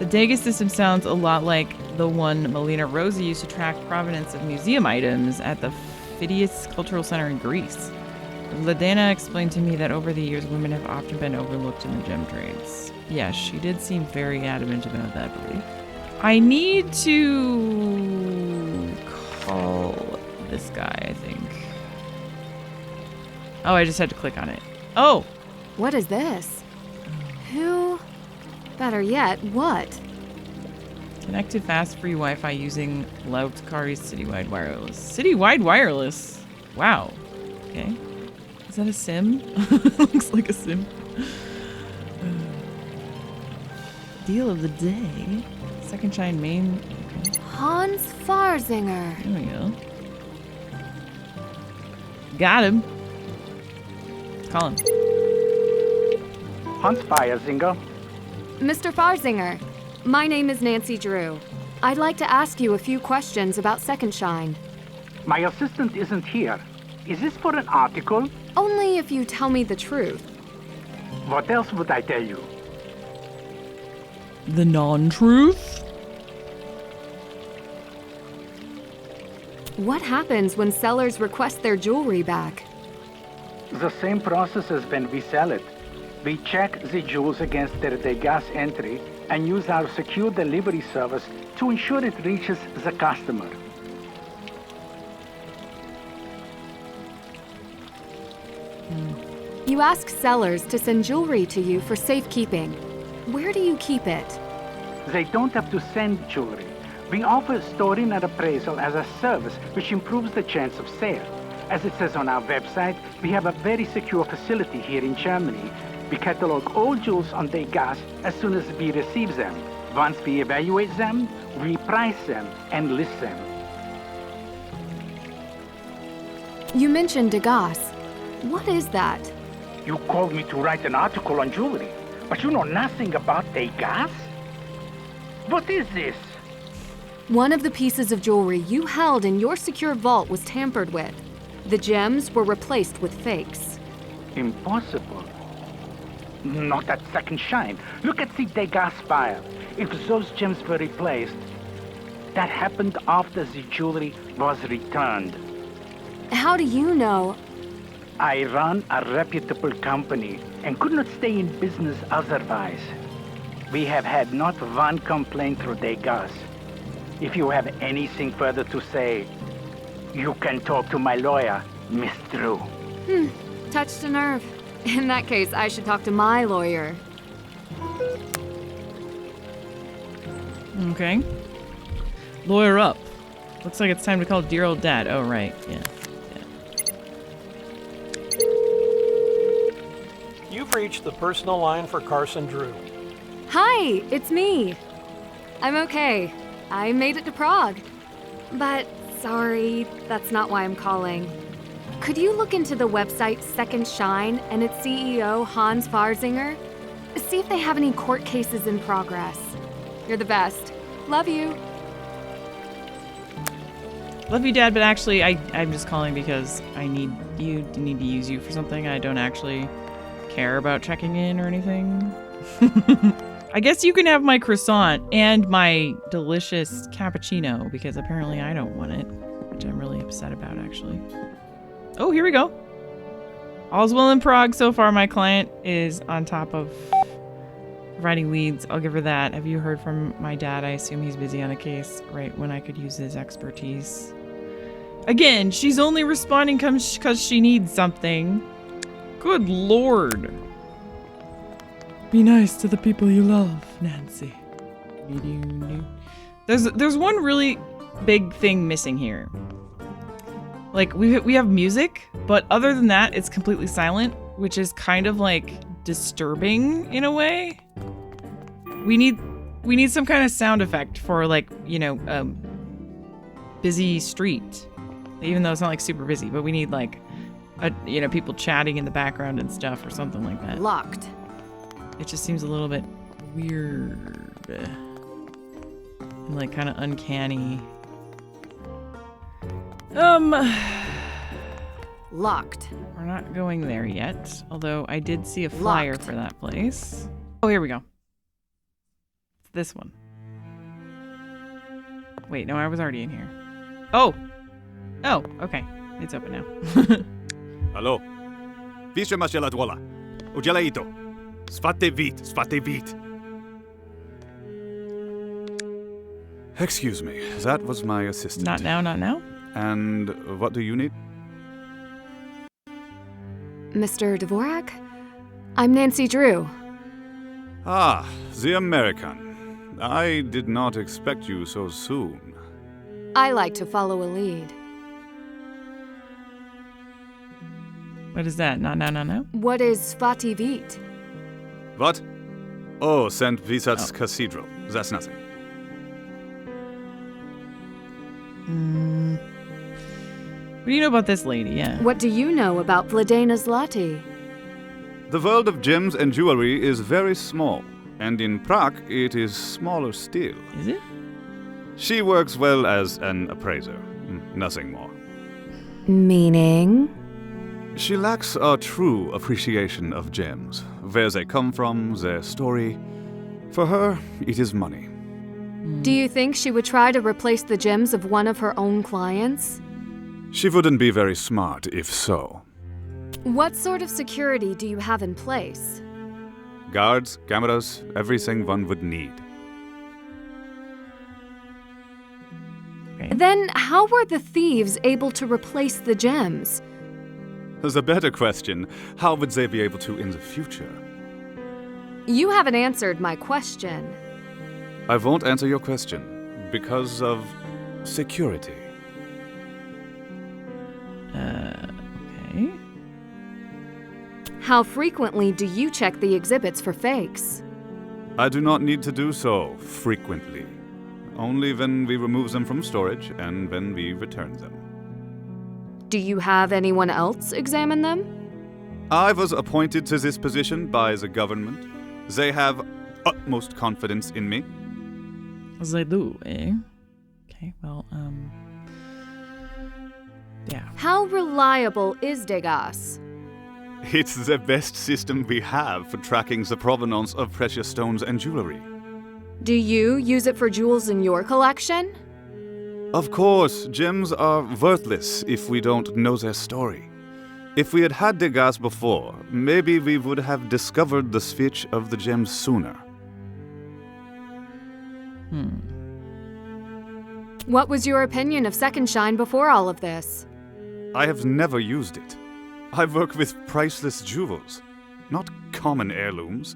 The Dega system sounds a lot like the one Melina Rosa used to track provenance of museum items at the Phidias Cultural Center in Greece. Ladena explained to me that over the years, women have often been overlooked in the gem trades. Yes, she did seem very adamant about that belief. I need to call this guy, I think. Oh, I just had to click on it. Oh! What is this? Who? Better yet, what? Connect to fast free Wi-Fi using Lautkari's citywide wireless. Citywide wireless? Wow. Okay. Is that a sim? Looks like a sim. Deal of the day. Second Shine main. Okay. Hans Farzinger. There we go. Got him. Let's call him. Hans Farzinger. Mr. Farzinger, my name is Nancy Drew. I'd like to ask you a few questions about Second Shine. My assistant isn't here. Is this for an article? Only if you tell me the truth. What else would I tell you? The non-truth? What happens when sellers request their jewelry back? The same process as when we sell it. We check the jewels against their degas entry and use our secure delivery service to ensure it reaches the customer. You ask sellers to send jewelry to you for safekeeping. Where do you keep it? They don't have to send jewelry. We offer storing and appraisal as a service which improves the chance of sale. As it says on our website, we have a very secure facility here in Germany. We catalog all jewels on degas as soon as we receive them. Once we evaluate them, we price them and list them. You mentioned degas. What is that? You called me to write an article on jewelry, but you know nothing about degas? What is this? One of the pieces of jewelry you held in your secure vault was tampered with. The gems were replaced with fakes. Impossible. Not at Second Shine. Look at the degas file. If those gems were replaced, that happened after the jewelry was returned. How do you know? I run a reputable company and could not stay in business otherwise. We have had not one complaint through degas. If you have anything further to say, you can talk to my lawyer, Miss Drew. Touched a nerve. In that case, I should talk to my lawyer. Okay. Lawyer up. Looks like it's time to call dear old dad. Oh, right. Yeah. You've reached the personal line for Carson Drew. Hi, it's me. I'm okay. I made it to Prague. But sorry, that's not why I'm calling. Could you look into the website Second Shine and its CEO, Hans Farzinger? See if they have any court cases in progress. You're the best. Love you. Love you, Dad, but actually, I'm just calling because I need to use you for something. I don't actually care about checking in or anything. I guess you can have my croissant and my delicious cappuccino because apparently I don't want it, which I'm really upset about, actually. Oh, here we go. All's well in Prague so far. My client is on top of providing leads. I'll give her that. Have you heard from my dad? I assume he's busy on a case right when I could use his expertise. Again, she's only responding because she needs something. Good Lord. Be nice to the people you love, Nancy. There's one really big thing missing here. Like, we have music, but other than that, it's completely silent, which is kind of, like, disturbing in a way. We need some kind of sound effect for, like, you know, busy street. Even though it's not, like, super busy, but we need, like, you know, people chatting in the background and stuff or something like that. Locked. It just seems a little bit weird. And, like, kind of uncanny. Locked. We're not going there yet. Although I did see a flyer Locked. for that place. Oh, here we go. It's this one. Wait, no, I was already in here. Oh! Oh, okay. It's open now. Allo. Pisze masz la dwola. Udzielaj to. Svate vit. Excuse me, that was my assistant. Not now, not now. And what do you need? Mr. Dvorak? I'm Nancy Drew. Ah, the American. I did not expect you so soon. I like to follow a lead. What is that? No. What is Fativit? What? Oh, St. Visat's Cathedral. That's nothing. What do you know about this lady? Yeah. What do you know about Vladena Zlati? The world of gems and jewelry is very small, and in Prague it is smaller still. Is it? She works well as an appraiser, nothing more. Meaning? She lacks a true appreciation of gems, where they come from, their story. For her, it is money. Do you think she would try to replace the gems of one of her own clients? She wouldn't be very smart if so. What sort of security do you have in place? Guards, cameras, everything one would need. Okay. Then how were the thieves able to replace the gems? The better question, how would they be able to in the future? You haven't answered my question. I won't answer your question because of security. Okay. How frequently do you check the exhibits for fakes? I do not need to do so frequently. Only when we remove them from storage and when we return them. Do you have anyone else examine them? I was appointed to this position by the government. They have utmost confidence in me. They do, eh? Okay, well, yeah. How reliable is Degas? It's the best system we have for tracking the provenance of precious stones and jewelry. Do you use it for jewels in your collection? Of course, gems are worthless if we don't know their story. If we had had Degas before, maybe we would have discovered the switch of the gems sooner. What was your opinion of Second Shine before all of this? I have never used it. I work with priceless jewels, not common heirlooms.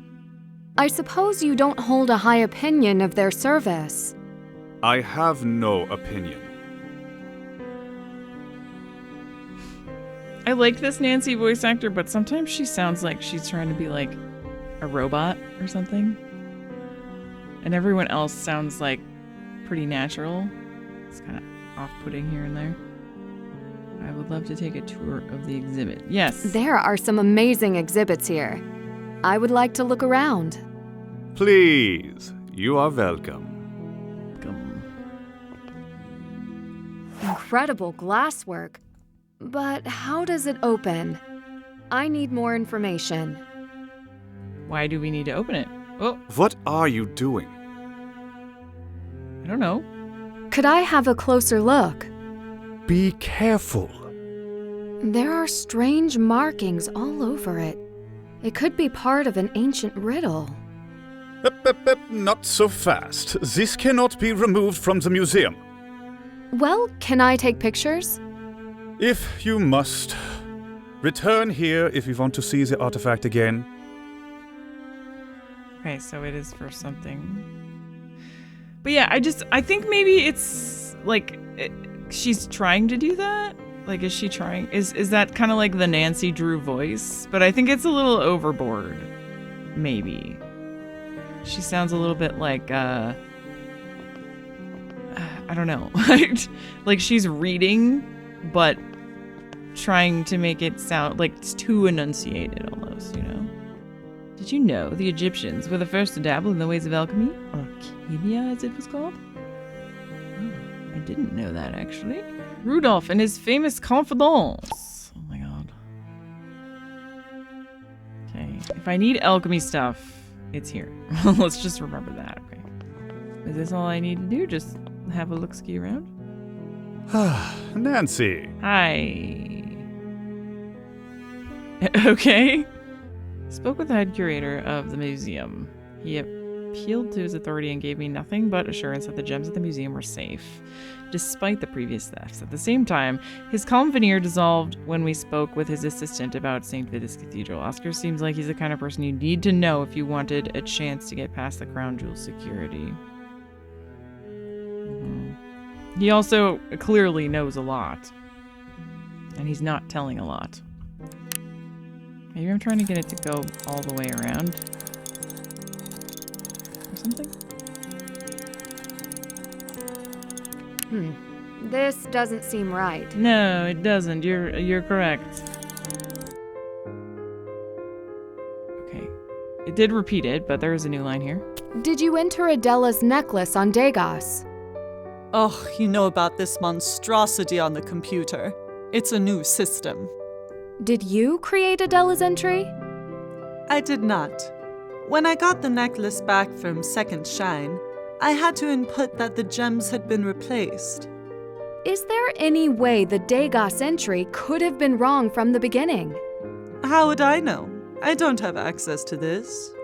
I suppose you don't hold a high opinion of their service. I have no opinion. I like this Nancy voice actor, but sometimes she sounds like she's trying to be like a robot or something. And everyone else sounds like pretty natural. It's kind of off-putting here and there. I would love to take a tour of the exhibit. Yes. There are some amazing exhibits here. I would like to look around. Please, you are welcome. Incredible glasswork. But how does it open? I need more information. Why do we need to open it? Oh, What are you doing? I don't know. Could I have a closer look? Be careful. There are strange markings all over it. It could be part of an ancient riddle. Not so fast. This cannot be removed from the museum. Well, can I take pictures? If you must. Return here if you want to see the artifact again. Okay, so it is for something. But yeah, I think maybe it's like she's trying to do that. Like, is she trying? Is that kind of like the Nancy Drew voice? But I think it's a little overboard. Maybe. She sounds a little bit like, I don't know. Like she's reading, but trying to make it sound like it's too enunciated almost, you know? Did you know the Egyptians were the first to dabble in the ways of alchemy? Or alchemia, as it was called? Oh, I didn't know that, actually. Rudolph and his famous confidants. Oh my god. Okay, if I need alchemy stuff, it's here. Let's just remember that, okay. Is this all I need to do? Just have a look-ski around? Nancy. Hi. Okay. Spoke with the head curator of the museum. He appealed to his authority and gave me nothing but assurance that the gems at the museum were safe, despite the previous thefts. At the same time, his calm veneer dissolved when we spoke with his assistant about St. Vitus Cathedral. Oscar seems like he's the kind of person you need to know if you wanted a chance to get past the crown jewel security. He also clearly knows a lot. And he's not telling a lot. Maybe I'm trying to get it to go all the way around. Or something? This doesn't seem right. No, it doesn't. You're correct. Okay. It did repeat it, but there is a new line here. Did you enter Adela's necklace on Degas? Oh, you know about this monstrosity on the computer. It's a new system. Did you create Adela's entry? I did not. When I got the necklace back from Second Shine, I had to input that the gems had been replaced. Is there any way the Degas entry could have been wrong from the beginning? How would I know? I don't have access to this.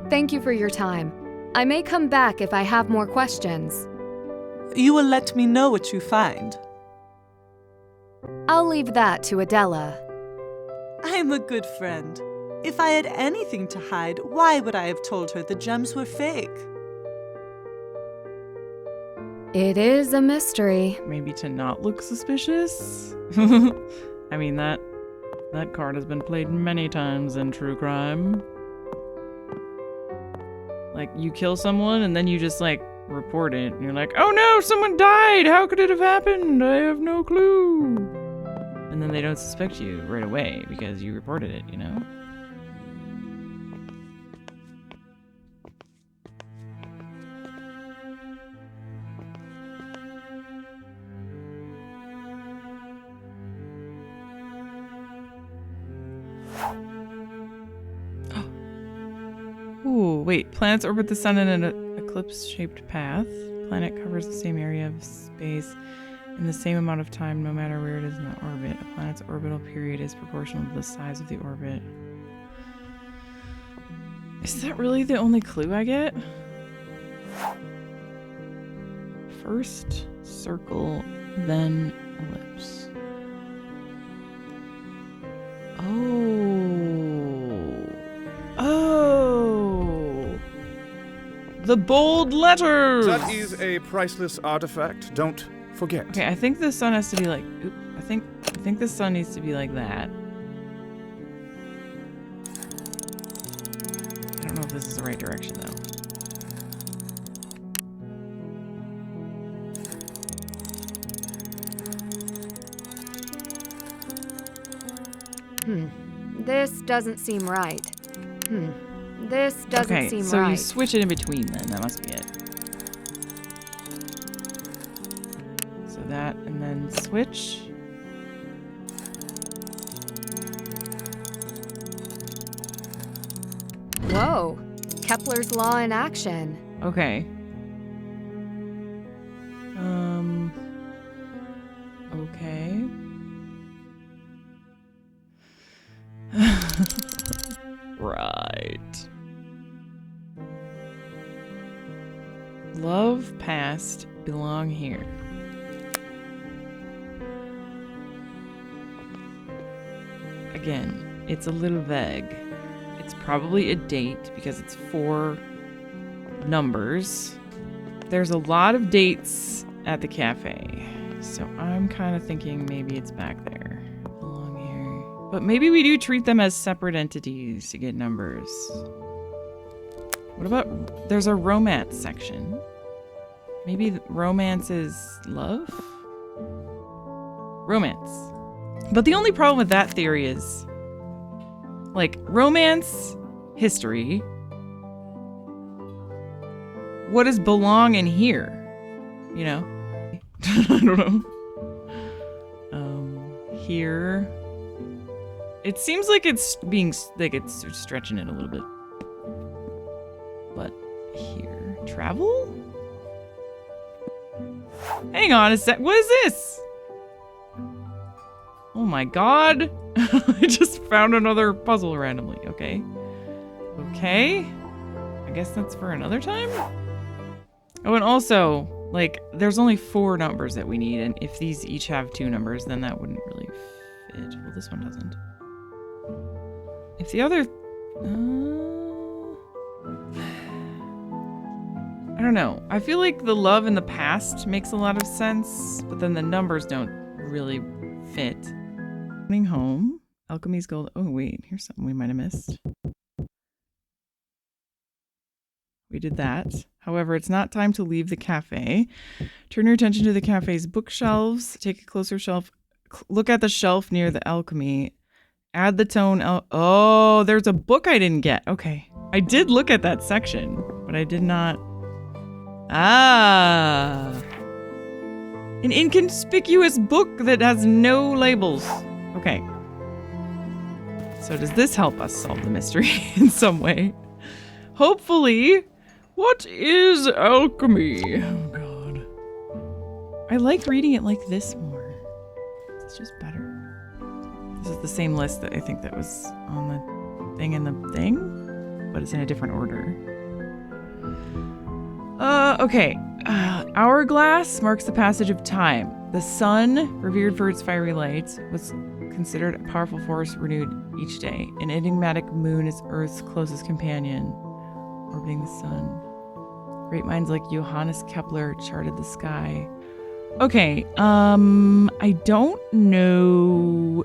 Thank you for your time. I may come back if I have more questions. You will let me know what you find. I'll leave that to Adela. I'm a good friend. If I had anything to hide, why would I have told her the gems were fake? It is a mystery. Maybe to not look suspicious? I mean, that card has been played many times in true crime. Like, you kill someone and then you just, like, report it. And you're like, oh no, someone died! How could it have happened? I have no clue. And then they don't suspect you right away because you reported it, you know? Ooh, wait. Planets orbit the sun in an eclipse-shaped path. Planet covers the same area of space in the same amount of time, no matter where it is in the orbit. A planet's orbital period is proportional to the size of the orbit. Is that really the only clue I get? First circle, then ellipse. Oh, the bold letters! That is a priceless artifact. Don't forget. Okay, I think the sun has to be like... I think the sun needs to be like that. I don't know if this is the right direction, though. This doesn't seem right. This doesn't seem right. So you switch it in between then. That must be it. So that, and then switch. Whoa. Kepler's law in action. Okay. Okay. Right. Love past, belong here. Again, it's a little vague. It's probably a date because it's 4 numbers. There's a lot of dates at the cafe. So I'm kind of thinking maybe it's back there. Belong here. But maybe we do treat them as separate entities to get numbers. What about... There's a romance section. Maybe romance is love? Romance. But the only problem with that theory is... like, romance, history. What does belong in here? You know? I don't know. Here. It seems like it's being, like it's stretching it a little bit. But here. Travel? Hang on a sec. What is this? Oh my god. I just found another puzzle randomly. Okay. Okay. I guess that's for another time? Oh, and also, like, there's only 4 numbers that we need, and if these each have 2 numbers, then that wouldn't really fit. Well, this one doesn't. If the other... I don't know. I feel like the love in the past makes a lot of sense, but then the numbers don't really fit. Coming home. Alchemy's gold. Oh, wait. Here's something we might have missed. We did that. However, it's not time to leave the cafe. Turn your attention to the cafe's bookshelves. Take a closer shelf. Look at the shelf near the alchemy. Add the tone. Oh, there's a book I didn't get. Okay. I did look at that section, but I did not. Ah. An inconspicuous book that has no labels. Okay. So does this help us solve the mystery in some way? Hopefully. What is alchemy? Oh, God. I like reading it like this more. It's just better. This is the same list that I think that was on the thing in the thing, but it's in a different order. Okay. Hourglass marks the passage of time. The sun, revered for its fiery light, was considered a powerful force renewed each day. An enigmatic moon is Earth's closest companion, orbiting the sun. Great minds like Johannes Kepler charted the sky. Okay, I don't know.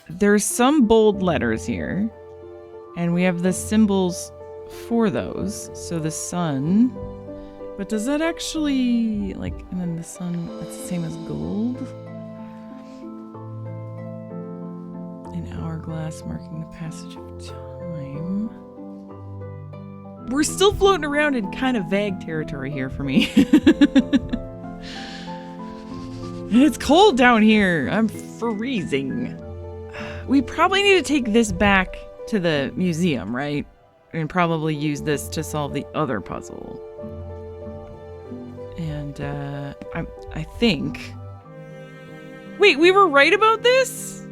There's some bold letters here, and we have the symbols for those. So the sun, but does that actually, like, and then the sun, that's the same as gold? An hourglass marking the passage of time. We're still floating around in kind of vague territory here for me. It's cold down here. I'm freezing. We probably need to take this back to the museum, right? And probably use this to solve the other puzzle. And I think... Wait, we were right about this?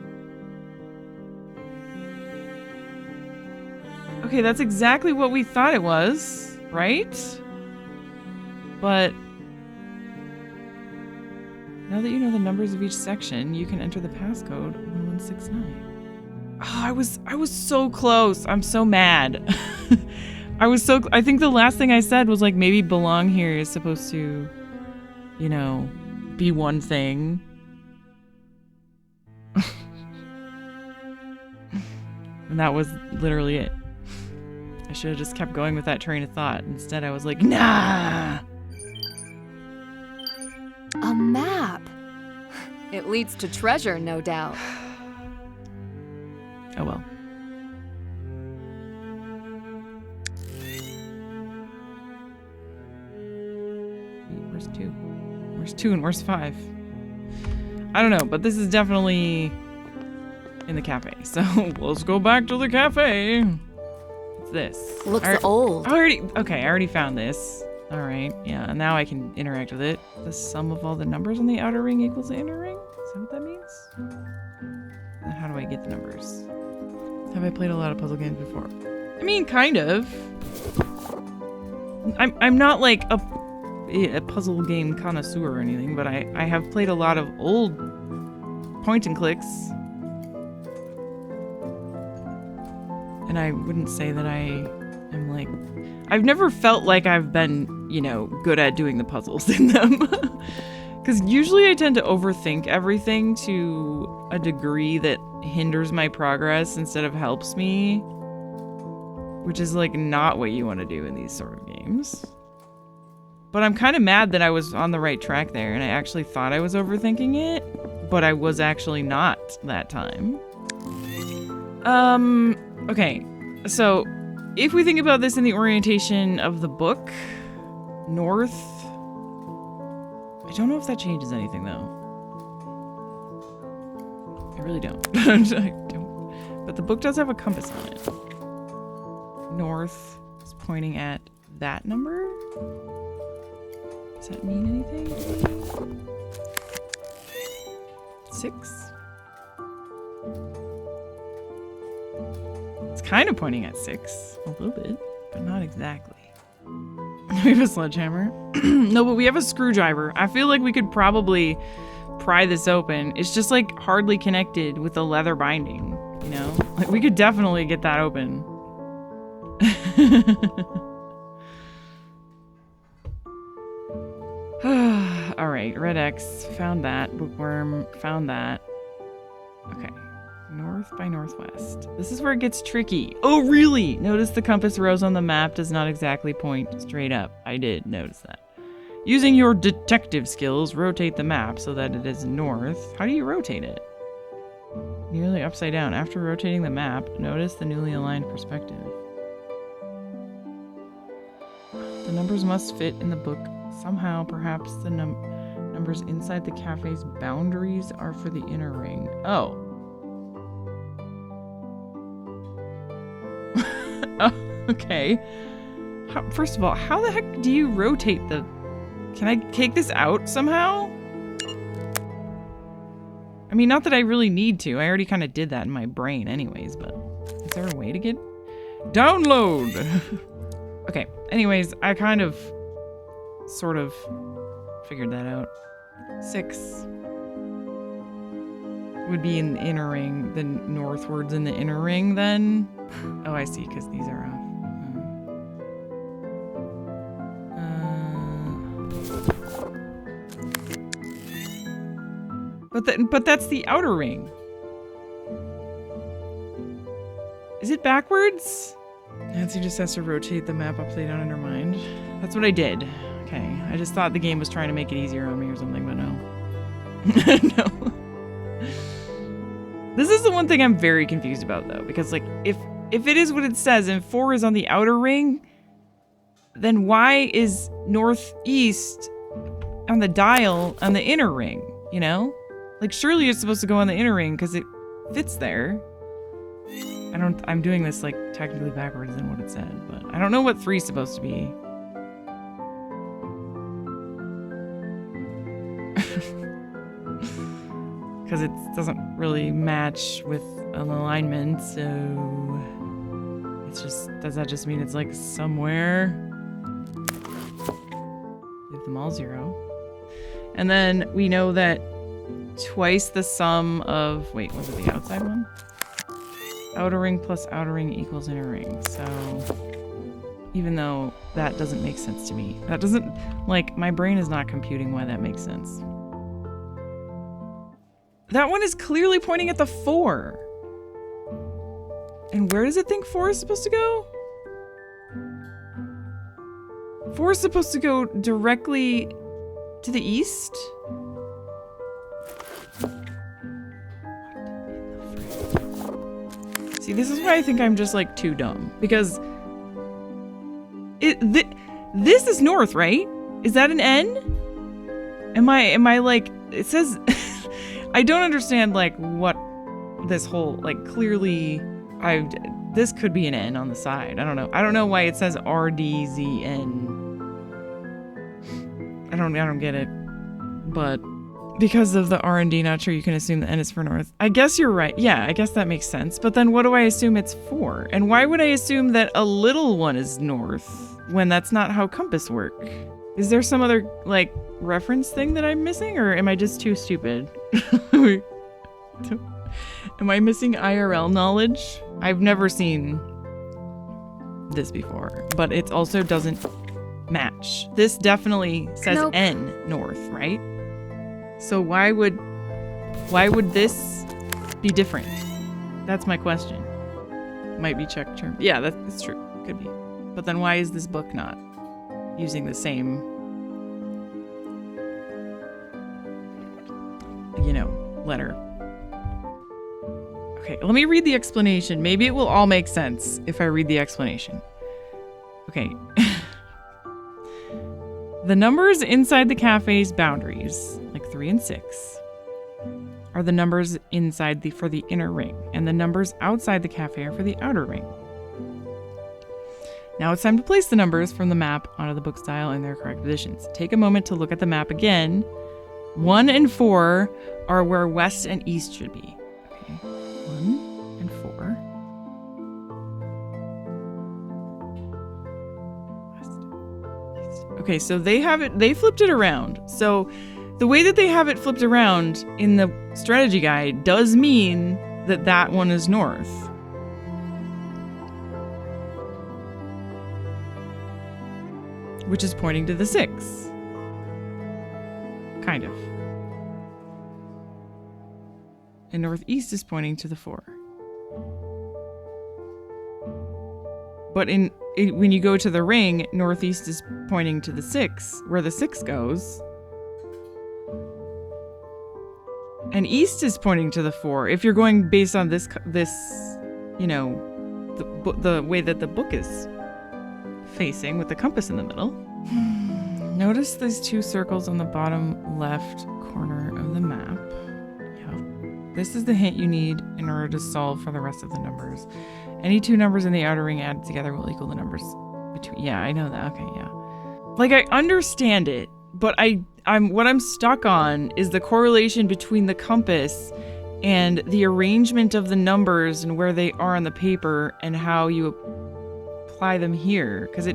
Okay, that's exactly what we thought it was, right? But now that you know the numbers of each section, you can enter the passcode 1169. Oh, I was so close. I'm so mad. I think the last thing I said was like maybe belong here is supposed to, you know, be one thing. And that was literally it. I should have just kept going with that train of thought. Instead, I was like, nah! A map. It leads to treasure, no doubt. Oh well. Wait, where's 2? Where's 2 and where's 5? I don't know, but this is definitely in the cafe. So let's go back to the cafe. What's this? Looks old. I already found this. All right, yeah, and now I can interact with it. The sum of all the numbers on the outer ring equals the inner ring? Is that what that means? Then how do I get the numbers? Have I played a lot of puzzle games before? I mean, kind of. I'm not like a puzzle game connoisseur or anything, but I have played a lot of old point and clicks. And I wouldn't say that I am like... I've never felt like I've been, you know, good at doing the puzzles in them. Because usually I tend to overthink everything to a degree that hinders my progress instead of helps me. Which is like not what you want to do in these sort of games. But I'm kind of mad that I was on the right track there and I actually thought I was overthinking it. But I was actually not that time. Okay, so if we think about this in the orientation of the book, north, I don't know if that changes anything though. I really don't. I don't. But the book does have a compass on it. North is pointing at that number. Does that mean anything? 6? kind of pointing at 6. A little bit, but not exactly. We have a sledgehammer. No, but we have a screwdriver. I feel like we could probably pry this open. It's just like hardly connected with the leather binding, you know? Like we could definitely get that open. All right, red X, found that. Bookworm, found that. Okay, north by northwest. This is where it gets tricky. Oh, really? Notice the compass rose on the map does not exactly point straight up. I did notice that. Using your detective skills, rotate the map so that it is north. How do you rotate it? Nearly upside down. After rotating the map, notice the newly aligned perspective. The numbers must fit in the book somehow. Perhaps the numbers inside the cafe's boundaries are for the inner ring. Oh. Oh, okay. First of all, how the heck do you rotate the... Can I take this out somehow? I mean, not that I really need to. I already kind of did that in my brain anyways, but is there a way to get... Download! Okay, anyways, I kind of... sort of figured that out. 6 would be in the inner ring, then northwards in the inner ring then. Oh, I see, because these are off. But that's the outer ring. Is it backwards? Nancy just has to rotate the map upside down in her mind. That's what I did. Okay, I just thought the game was trying to make it easier on me or something, but no. No. This is the one thing I'm very confused about, though, because, like, if it is what it says and 4 is on the outer ring, then why is northeast on the dial on the inner ring, you know? Like, surely it's supposed to go on the inner ring because it fits there. I'm doing this, like, technically backwards than what it said, but I don't know what 3 is supposed to be. Because it doesn't really match with an alignment, so it's just, does that just mean it's like somewhere? Leave them all 0. And then we know that twice the sum of, wait, was it the outside one? Outer ring plus outer ring equals inner ring. So even though that doesn't make sense to me, that doesn't, like, my brain is not computing why that makes sense. That one is clearly pointing at the 4. And where does it think 4 is supposed to go? 4 is supposed to go directly to the east? See, this is why I think I'm just, like, too dumb. Because this is north, right? Is that an N? Am I like, it says... I don't understand, like, what this whole, like, clearly, this could be an N on the side. I don't know. I don't know why it says RDZN. I don't get it. But because of the R and D, not sure you can assume the N is for north. I guess you're right. Yeah, I guess that makes sense. But then what do I assume it's for? And why would I assume that a little one is north when that's not how compass work? Is there some other, like, reference thing that I'm missing, or am I just too stupid? Am I missing IRL knowledge? I've never seen this before, but it also doesn't match. This definitely says Nope. N north, right? So why would this be different? That's my question. Might be Czech term. Yeah, that's true. Could be. But then why is this book not using the same, you know, letter? Okay, let me read the explanation. Maybe it will all make sense if I read the explanation. Okay. The numbers inside the cafe's boundaries, like 3 and 6, are the numbers inside for the inner ring, and the numbers outside the cafe are for the outer ring. Now it's time to place the numbers from the map onto the book style in their correct positions. Take a moment to look at the map again. 1 and 4 are where west and east should be. Okay, 1 and 4. Okay, so they flipped it around. So the way that they have it flipped around in the strategy guide does mean that one is north. Which is pointing to the 6. Kind of. And northeast is pointing to the 4. But when you go to the ring, northeast is pointing to the 6, where the 6 goes. And east is pointing to the 4. If you're going based on this, you know, the way that the book is facing with the compass in the middle. Notice these 2 circles on the bottom left corner of the map. Yep. This is the hint you need in order to solve for the rest of the numbers. Any 2 numbers in the outer ring added together will equal the numbers between. Yeah, I know that. Okay, yeah. Like, I understand it, but what I'm stuck on is the correlation between the compass and the arrangement of the numbers and where they are on the paper and how you apply them here. Because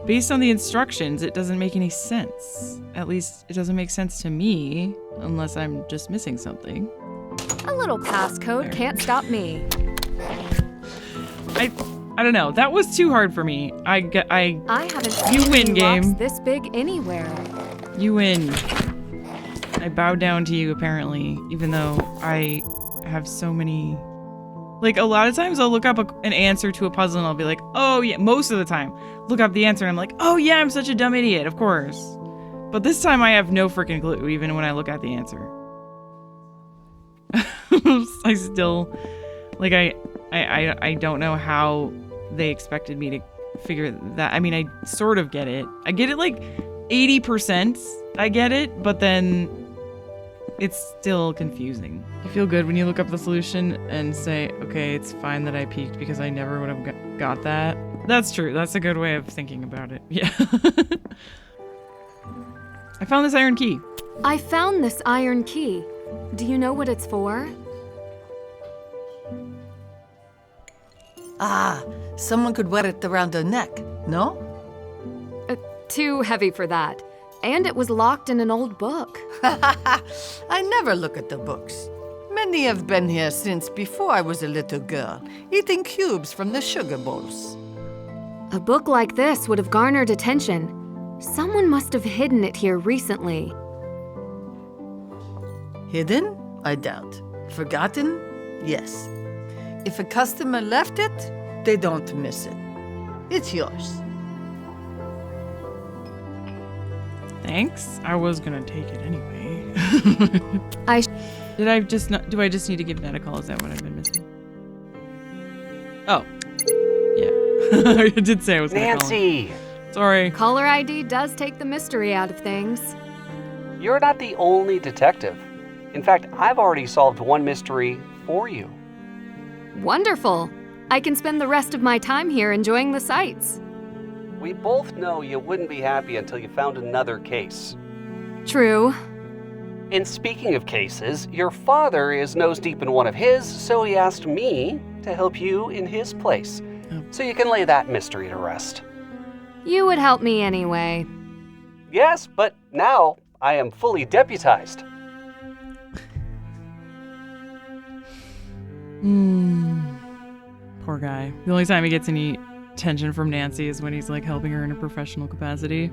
based on the instructions, it doesn't make any sense. At least it doesn't make sense to me, unless I'm just missing something. A little passcode can't stop me. I don't know. That was too hard for me. I haven't you seen win, any game. locks this big anywhere. You win. I bow down to you, apparently, even though I have so many. Like, a lot of times I'll look up an answer to a puzzle and I'll be like, oh yeah, most of the time, look up the answer and I'm like, oh yeah, I'm such a dumb idiot, of course. But this time I have no freaking clue, even when I look at the answer. I still, like, I don't know how they expected me to figure that. I mean, I sort of get it. I get it like 80%. I get it, but then it's still confusing. You feel good when you look up the solution and say, okay, it's fine that I peeked because I never would have got that. That's true. That's a good way of thinking about it. Yeah. I found this iron key. I found this iron key. Do you know what it's for? Ah, someone could wear it around their neck, no? Too heavy for that. And it was locked in an old book. I never look at the books. Many have been here since before I was a little girl, eating cubes from the sugar bowls. A book like this would have garnered attention. Someone must have hidden it here recently. Hidden? I doubt. Forgotten? Yes. If a customer left it, they don't miss it. It's yours. Thanks. I was gonna take it anyway. Do I just need to give Ned a call? Is that what I've been missing? Oh. Yeah. I did say I was gonna call him. Nancy! Sorry. Caller ID does take the mystery out of things. You're not the only detective. In fact, I've already solved one mystery for you. Wonderful. I can spend the rest of my time here enjoying the sights. We both know you wouldn't be happy until you found another case. True. And speaking of cases, your father is nose deep in one of his, so he asked me to help you in his place. So you can lay that mystery to rest. You would help me anyway. Yes, but now I am fully deputized. Poor guy. The only time he gets any attention from Nancy is when he's like helping her in a professional capacity.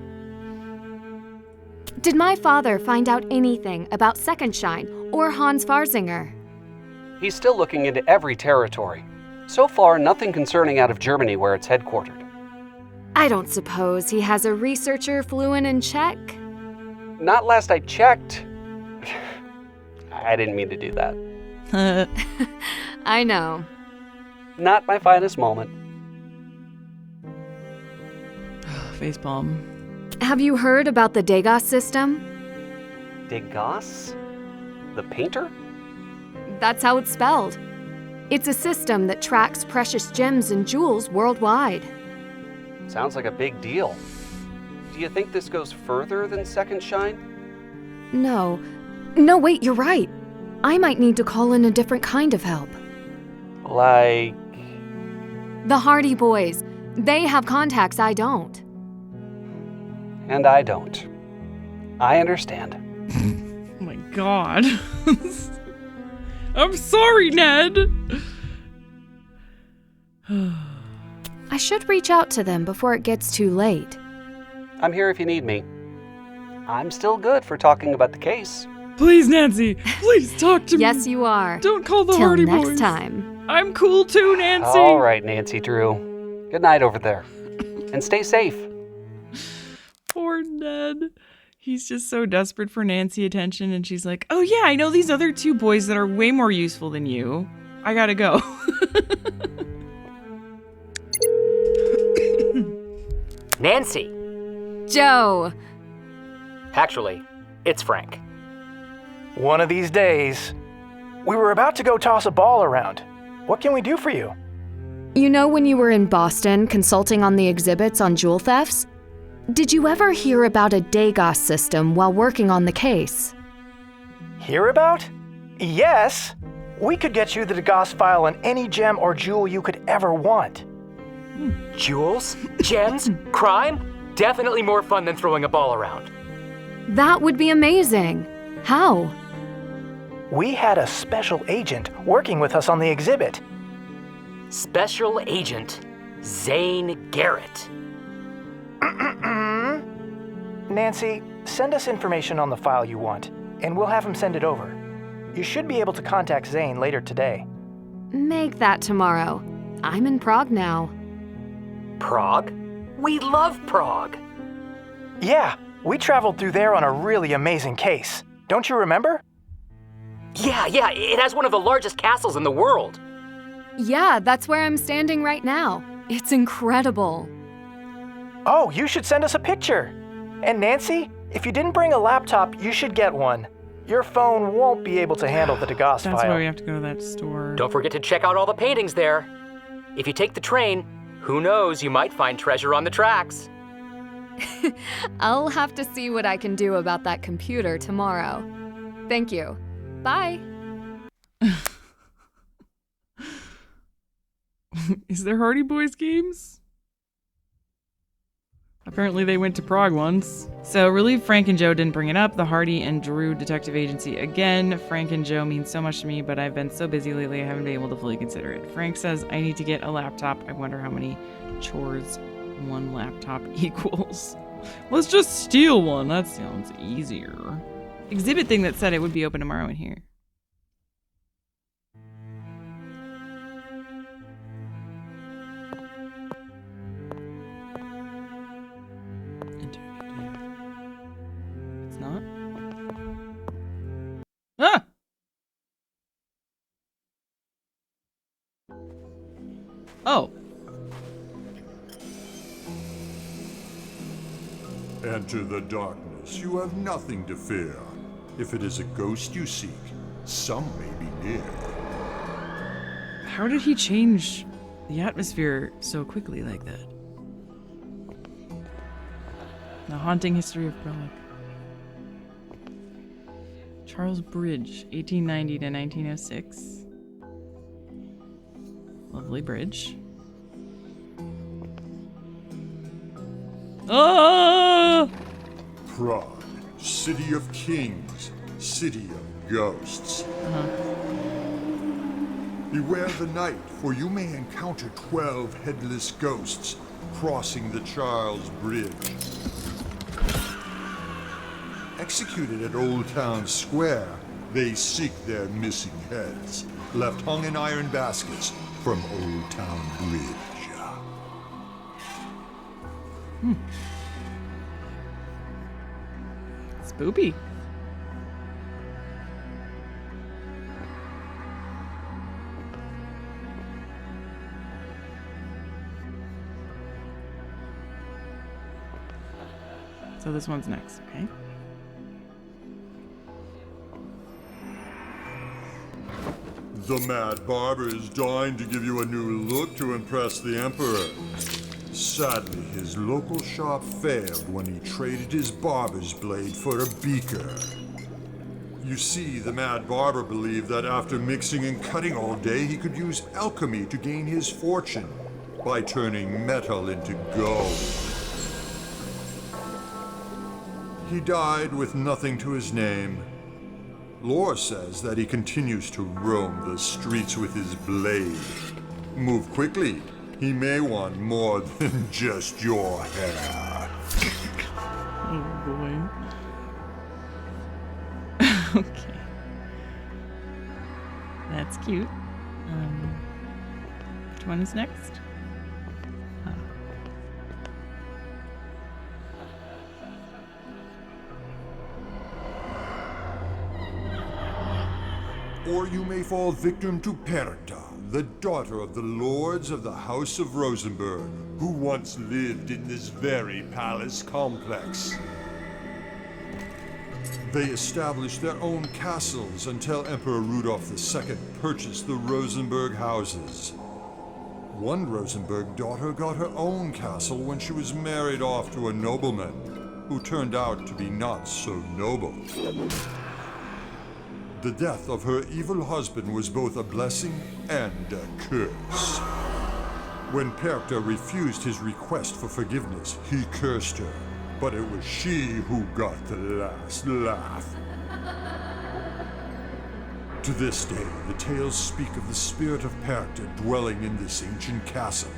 Did my father find out anything about Second Shine or Hans Farzinger? He's still looking into every territory. So far, nothing concerning out of Germany where it's headquartered. I don't suppose he has a researcher fluent in Czech? Not last I checked. I didn't mean to do that. I know. Not my finest moment. Facepalm. Have you heard about the Degas system? Degas? The painter? That's how it's spelled. It's a system that tracks precious gems and jewels worldwide. Sounds like a big deal. Do you think this goes further than Second Shine? No, wait, you're right. I might need to call in a different kind of help. Like? The Hardy Boys. They have contacts I don't. and I don't. I understand. Oh my god. I'm sorry, Ned. I should reach out to them before it gets too late. I'm here if you need me. I'm still good for talking about the case. Please, Nancy. Please talk to me. Yes, you are. Don't call the Till Hardy next Boys. time. I'm cool too, Nancy. All right, Nancy Drew. Good night over there. And stay safe. Poor Ned. He's just so desperate for Nancy attention, and she's like, oh yeah, I know these other two boys that are way more useful than you. I gotta go. Nancy! Joe! Actually, it's Frank. One of these days. We were about to go toss a ball around. What can we do for you? You know when you were in Boston consulting on the exhibits on jewel thefts? Did you ever hear about a Degas system while working on the case? Hear about? Yes! We could get you the Degas file on any gem or jewel you could ever want. Jewels? Gems? Crime? Definitely more fun than throwing a ball around. That would be amazing. How? We had a special agent working with us on the exhibit. Special Agent Zane Garrett. Nancy, send us information on the file you want, and we'll have him send it over. You should be able to contact Zane later today. Make that tomorrow. I'm in Prague now. Prague? We love Prague. Yeah, we traveled through there on a really amazing case. Don't you remember? Yeah, it has one of the largest castles in the world. Yeah, that's where I'm standing right now. It's incredible. Oh, you should send us a picture. And Nancy, if you didn't bring a laptop, you should get one. Your phone won't be able to handle the Degas file. That's why we have to go to that store. Don't forget to check out all the paintings there. If you take the train, who knows, you might find treasure on the tracks. I'll have to see what I can do about that computer tomorrow. Thank you. Bye. Is there Hardy Boys games? Apparently they went to Prague once. So relieved Frank and Joe didn't bring it up. The Hardy and Drew Detective Agency again. Frank and Joe mean so much to me, but I've been so busy lately I haven't been able to fully consider it. Frank says I need to get a laptop. I wonder how many chores one laptop equals. Let's just steal one. That sounds easier. Exhibit thing that said it would be open tomorrow in here. It's not. Ah! Oh. Enter the darkness. You have nothing to fear. If it is a ghost you seek, some may be near. How did he change the atmosphere so quickly like that? The Haunting History of Prague. Charles Bridge, 1890 to 1906. Lovely bridge. Ah! Prague, city of kings, city of ghosts. Beware the night, for you may encounter 12 headless ghosts crossing the Charles Bridge. Executed at Old Town Square, they seek their missing heads, left hung in iron baskets from Old Town Bridge. Spoopy. So this one's next, okay? The Mad Barber is dying to give you a new look to impress the Emperor. Sadly, his local shop failed when he traded his barber's blade for a beaker. You see, the Mad Barber believed that after mixing and cutting all day, he could use alchemy to gain his fortune by turning metal into gold. He died with nothing to his name. Lore says that he continues to roam the streets with his blade. Move quickly. He may want more than just your hair. Oh boy. Okay. That's cute. Which one is next? Or you may fall victim to Perta, the daughter of the lords of the House of Rosenberg, who once lived in this very palace complex. They established their own castles until Emperor Rudolf II purchased the Rosenberg houses. One Rosenberg daughter got her own castle when she was married off to a nobleman, who turned out to be not so noble. The death of her evil husband was both a blessing and a curse. When Perta refused his request for forgiveness, he cursed her, but it was she who got the last laugh. To this day, the tales speak of the spirit of Perta dwelling in this ancient castle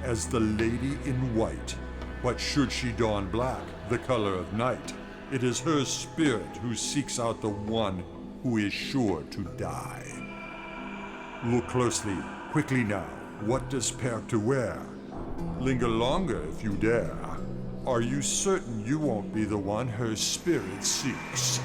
as the Lady in White. But should she don black, the color of night, it is her spirit who seeks out the one who is sure to die. Look closely, quickly now. What does Perta wear? Linger longer if you dare. Are you certain you won't be the one her spirit seeks?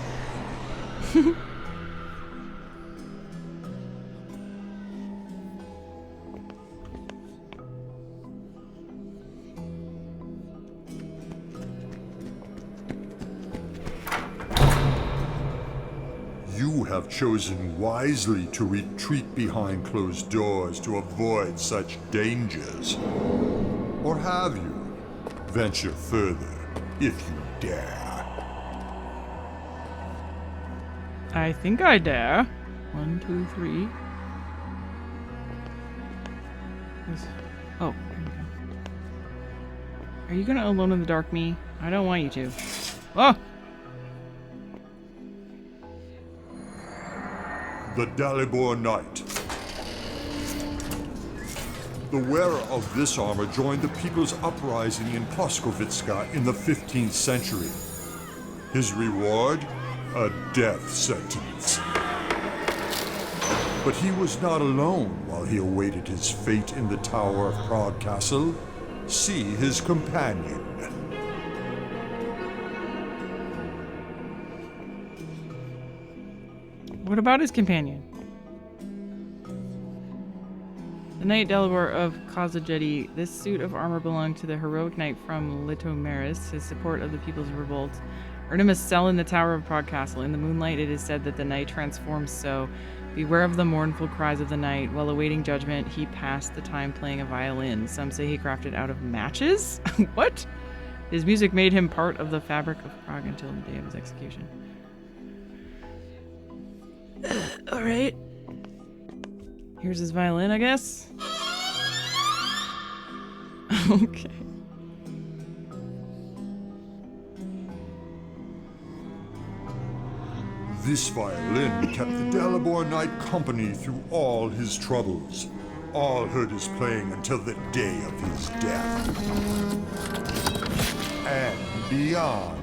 You have chosen wisely to retreat behind closed doors to avoid such dangers. Or have you? Venture further, if you dare. I think I dare. 1, 2, 3. Oh, there you go. Are you gonna Alone in the Dark me? I don't want you to. Oh! The Dalibor Knight. The wearer of this armor joined the people's uprising in Plaskovitska in the 15th century. His reward? A death sentence. But he was not alone while he awaited his fate in the tower of Prague Castle. See his companion. What about his companion? The Knight Dalibor of Kazajeti. This suit of armor belonged to the heroic knight from Litomeris. His support of the people's revolt earned him a cell in the tower of Prague Castle. In the moonlight, it is said that the knight transforms so. Beware of the mournful cries of the night. While awaiting judgment, he passed the time playing a violin. Some say he crafted out of matches? What? His music made him part of the fabric of Prague until the day of his execution. Alright. Here's his violin, I guess. Okay. This violin kept the Dalibor Knight company through all his troubles. All heard his playing until the day of his death. And beyond.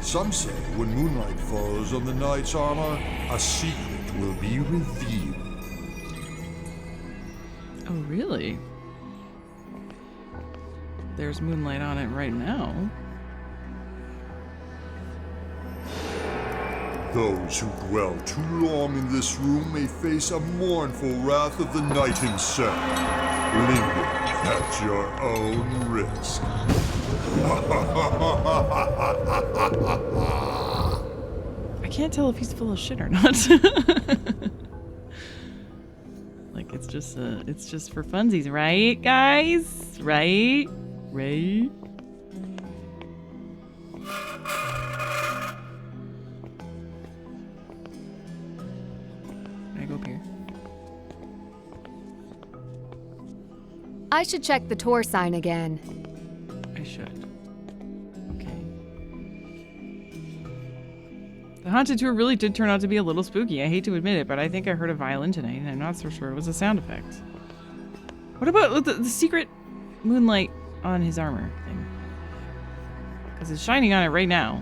Some say when moonlight falls on the knight's armor, a secret will be revealed. Oh, really? There's moonlight on it right now. Those who dwell too long in this room may face a mournful wrath of the knight himself. Linger at your own risk. I can't tell if he's full of shit or not. Like it's just for funsies, right, guys? Right? Right? Can I go up here? I should check the tour sign again. I should. Okay. The haunted tour really did turn out to be a little spooky. I hate to admit it, but I think I heard a violin tonight, and I'm not so sure it was a sound effect. What about the secret moonlight on his armor thing? Because it's shining on it right now.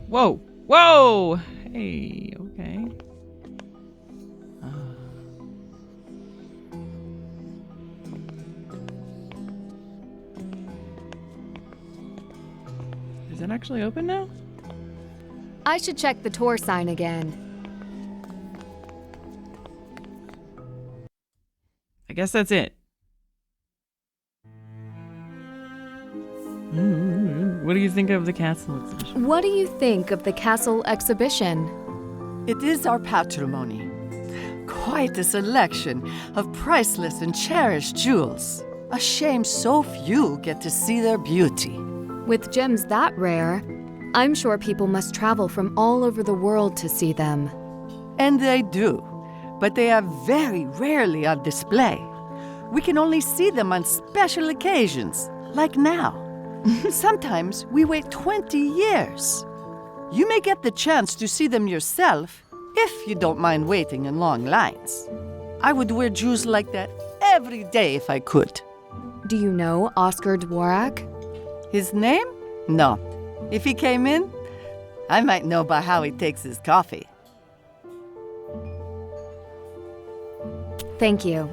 Whoa! Whoa! Hey, okay. Is it actually open now? I should check the tour sign again. I guess that's it. What do you think of the castle exhibition? What do you think of the castle exhibition? It is our patrimony. Quite a selection of priceless and cherished jewels. A shame so few get to see their beauty. With gems that rare, I'm sure people must travel from all over the world to see them. And they do, but they are very rarely on display. We can only see them on special occasions, like now. Sometimes we wait 20 years. You may get the chance to see them yourself if you don't mind waiting in long lines. I would wear jewels like that every day if I could. Do you know Oscar Dvorak? His name? No. If he came in, I might know by how he takes his coffee. Thank you.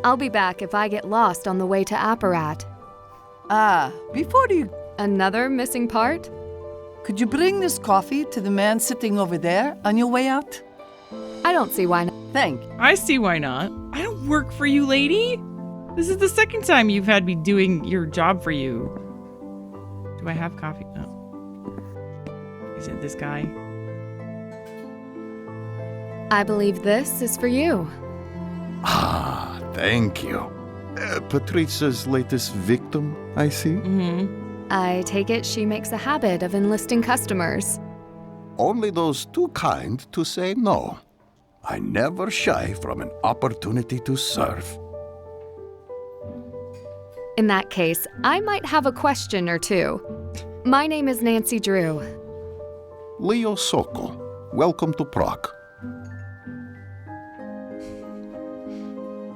I'll be back if I get lost on the way to Apparat. Before you... Another missing part? Could you bring this coffee to the man sitting over there on your way out? I don't see why not. Thank you. I see why not. I don't work for you, lady. This is the second time you've had me doing your job for you. Do I have coffee? No. Is it this guy? I believe this is for you. Ah, thank you. Patrice's latest victim, I see? Mm-hmm. I take it she makes a habit of enlisting customers. Only those too kind to say no. I never shy from an opportunity to serve. In that case, I might have a question or two. My name is Nancy Drew. Leo Sokol, welcome to Prague.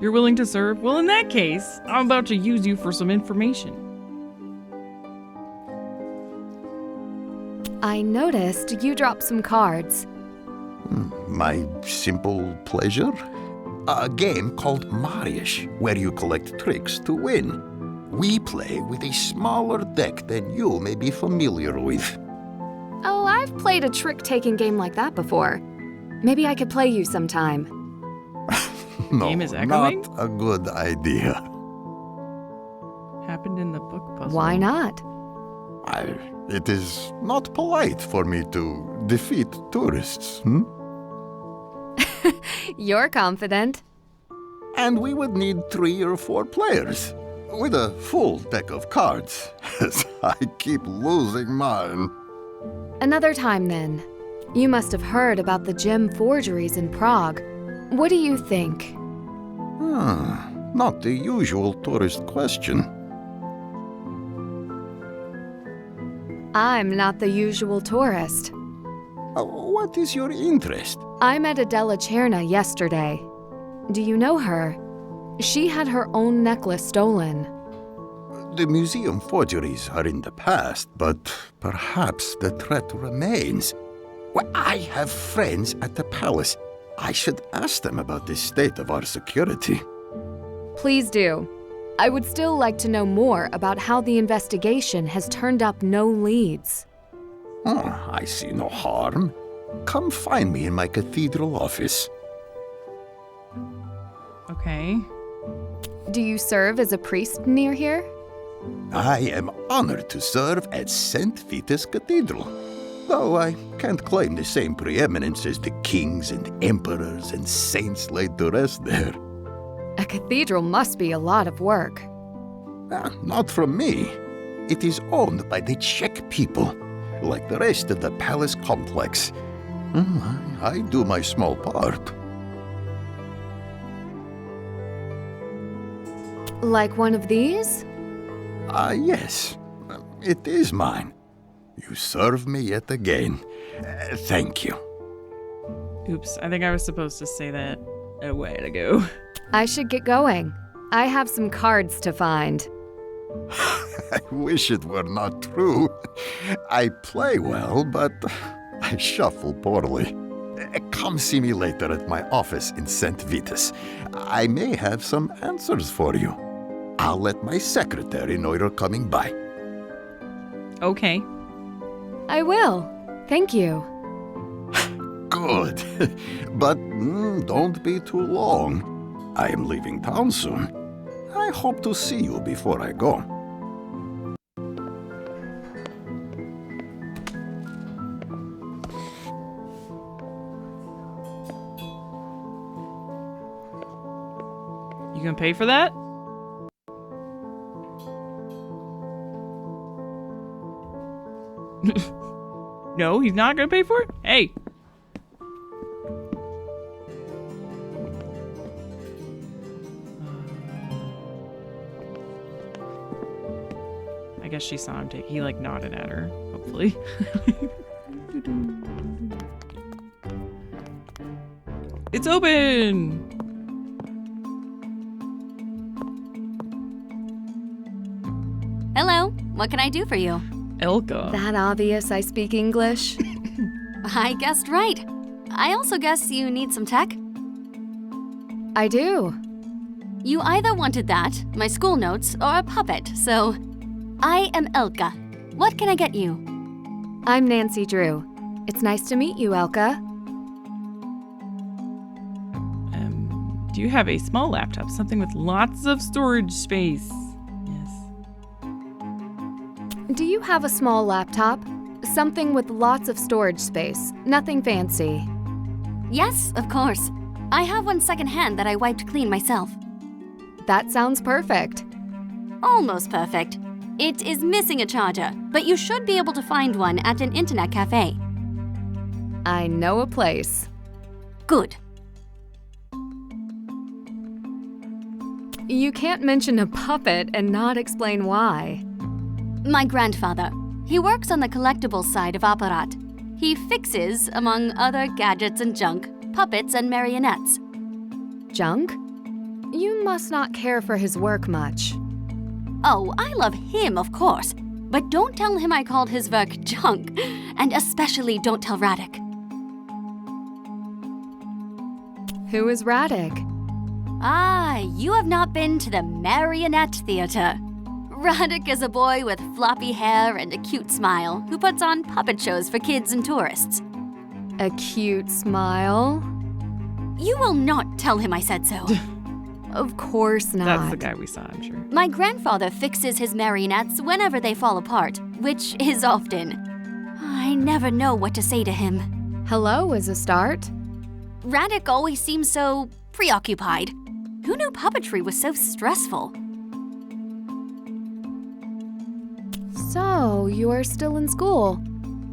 You're willing to serve? Well, in that case, I'm about to use you for some information. I noticed you dropped some cards. My simple pleasure? A game called Mariusz, where you collect tricks to win. We play with a smaller deck than you may be familiar with. Oh, I've played a trick-taking game like that before. Maybe I could play you sometime. No, Game is echoing? Not a good idea. Happened in the book puzzle. Why not? It is not polite for me to defeat tourists, You're confident. And we would need 3 or 4 players, with a full deck of cards, as I keep losing mine. Another time, then. You must have heard about the gem forgeries in Prague. What do you think? Not the usual tourist question. I'm not the usual tourist. What is your interest? I met Adela Cherna yesterday. Do you know her? She had her own necklace stolen. The museum forgeries are in the past, but perhaps the threat remains. Well, I have friends at the palace. I should ask them about the state of our security. Please do. I would still like to know more about how the investigation has turned up no leads. I see no harm. Come find me in my cathedral office. Okay. Do you serve as a priest near here? I am honored to serve at St. Vitus Cathedral, though I can't claim the same preeminence as the kings and emperors and saints laid to rest there. A cathedral must be a lot of work. Not from me. It is owned by the Czech people. like the rest of the palace complex. I do my small part. Like one of these? Yes. It is mine. You serve me yet again. Thank you. Oops, I think I was supposed to say that a while ago. I should get going. I have some cards to find. I wish it were not true. I play well, but I shuffle poorly. Come see me later at my office in St. Vitus. I may have some answers for you. I'll let my secretary know you're coming by. Okay. I will. Thank you. Good. But don't be too long. I am leaving town soon. I hope to see you before I go. You gonna pay for that? No, he's not gonna pay for it? Hey. I guess she saw him take. He like nodded at her, hopefully. It's open! Hello, what can I do for you? Elka. That obvious I speak English? I guessed right. I also guess you need some tech? I do. You either wanted that, my school notes, or a puppet, so... I am Elka. What can I get you? I'm Nancy Drew. It's nice to meet you, Elka. Do you have a small laptop? Something with lots of storage space? Do you have a small laptop? Something with lots of storage space. Nothing fancy. Yes, of course. I have one secondhand that I wiped clean myself. That sounds perfect. Almost perfect. It is missing a charger, but you should be able to find one at an internet cafe. I know a place. Good. You can't mention a puppet and not explain why. My grandfather. He works on the collectibles side of Apparat. He fixes, among other gadgets and junk, puppets and marionettes. Junk? You must not care for his work much. Oh, I love him, of course. But don't tell him I called his work junk. And especially don't tell Radek. Who is Radek? Ah, you have not been to the Marionette Theater. Radek is a boy with floppy hair and a cute smile who puts on puppet shows for kids and tourists. A cute smile? You will not tell him I said so. Of course not. That's the guy we saw, I'm sure. My grandfather fixes his marionettes whenever they fall apart, which is often. I never know what to say to him. Hello is a start. Radek always seems so preoccupied. Who knew puppetry was so stressful? So, you are still in school.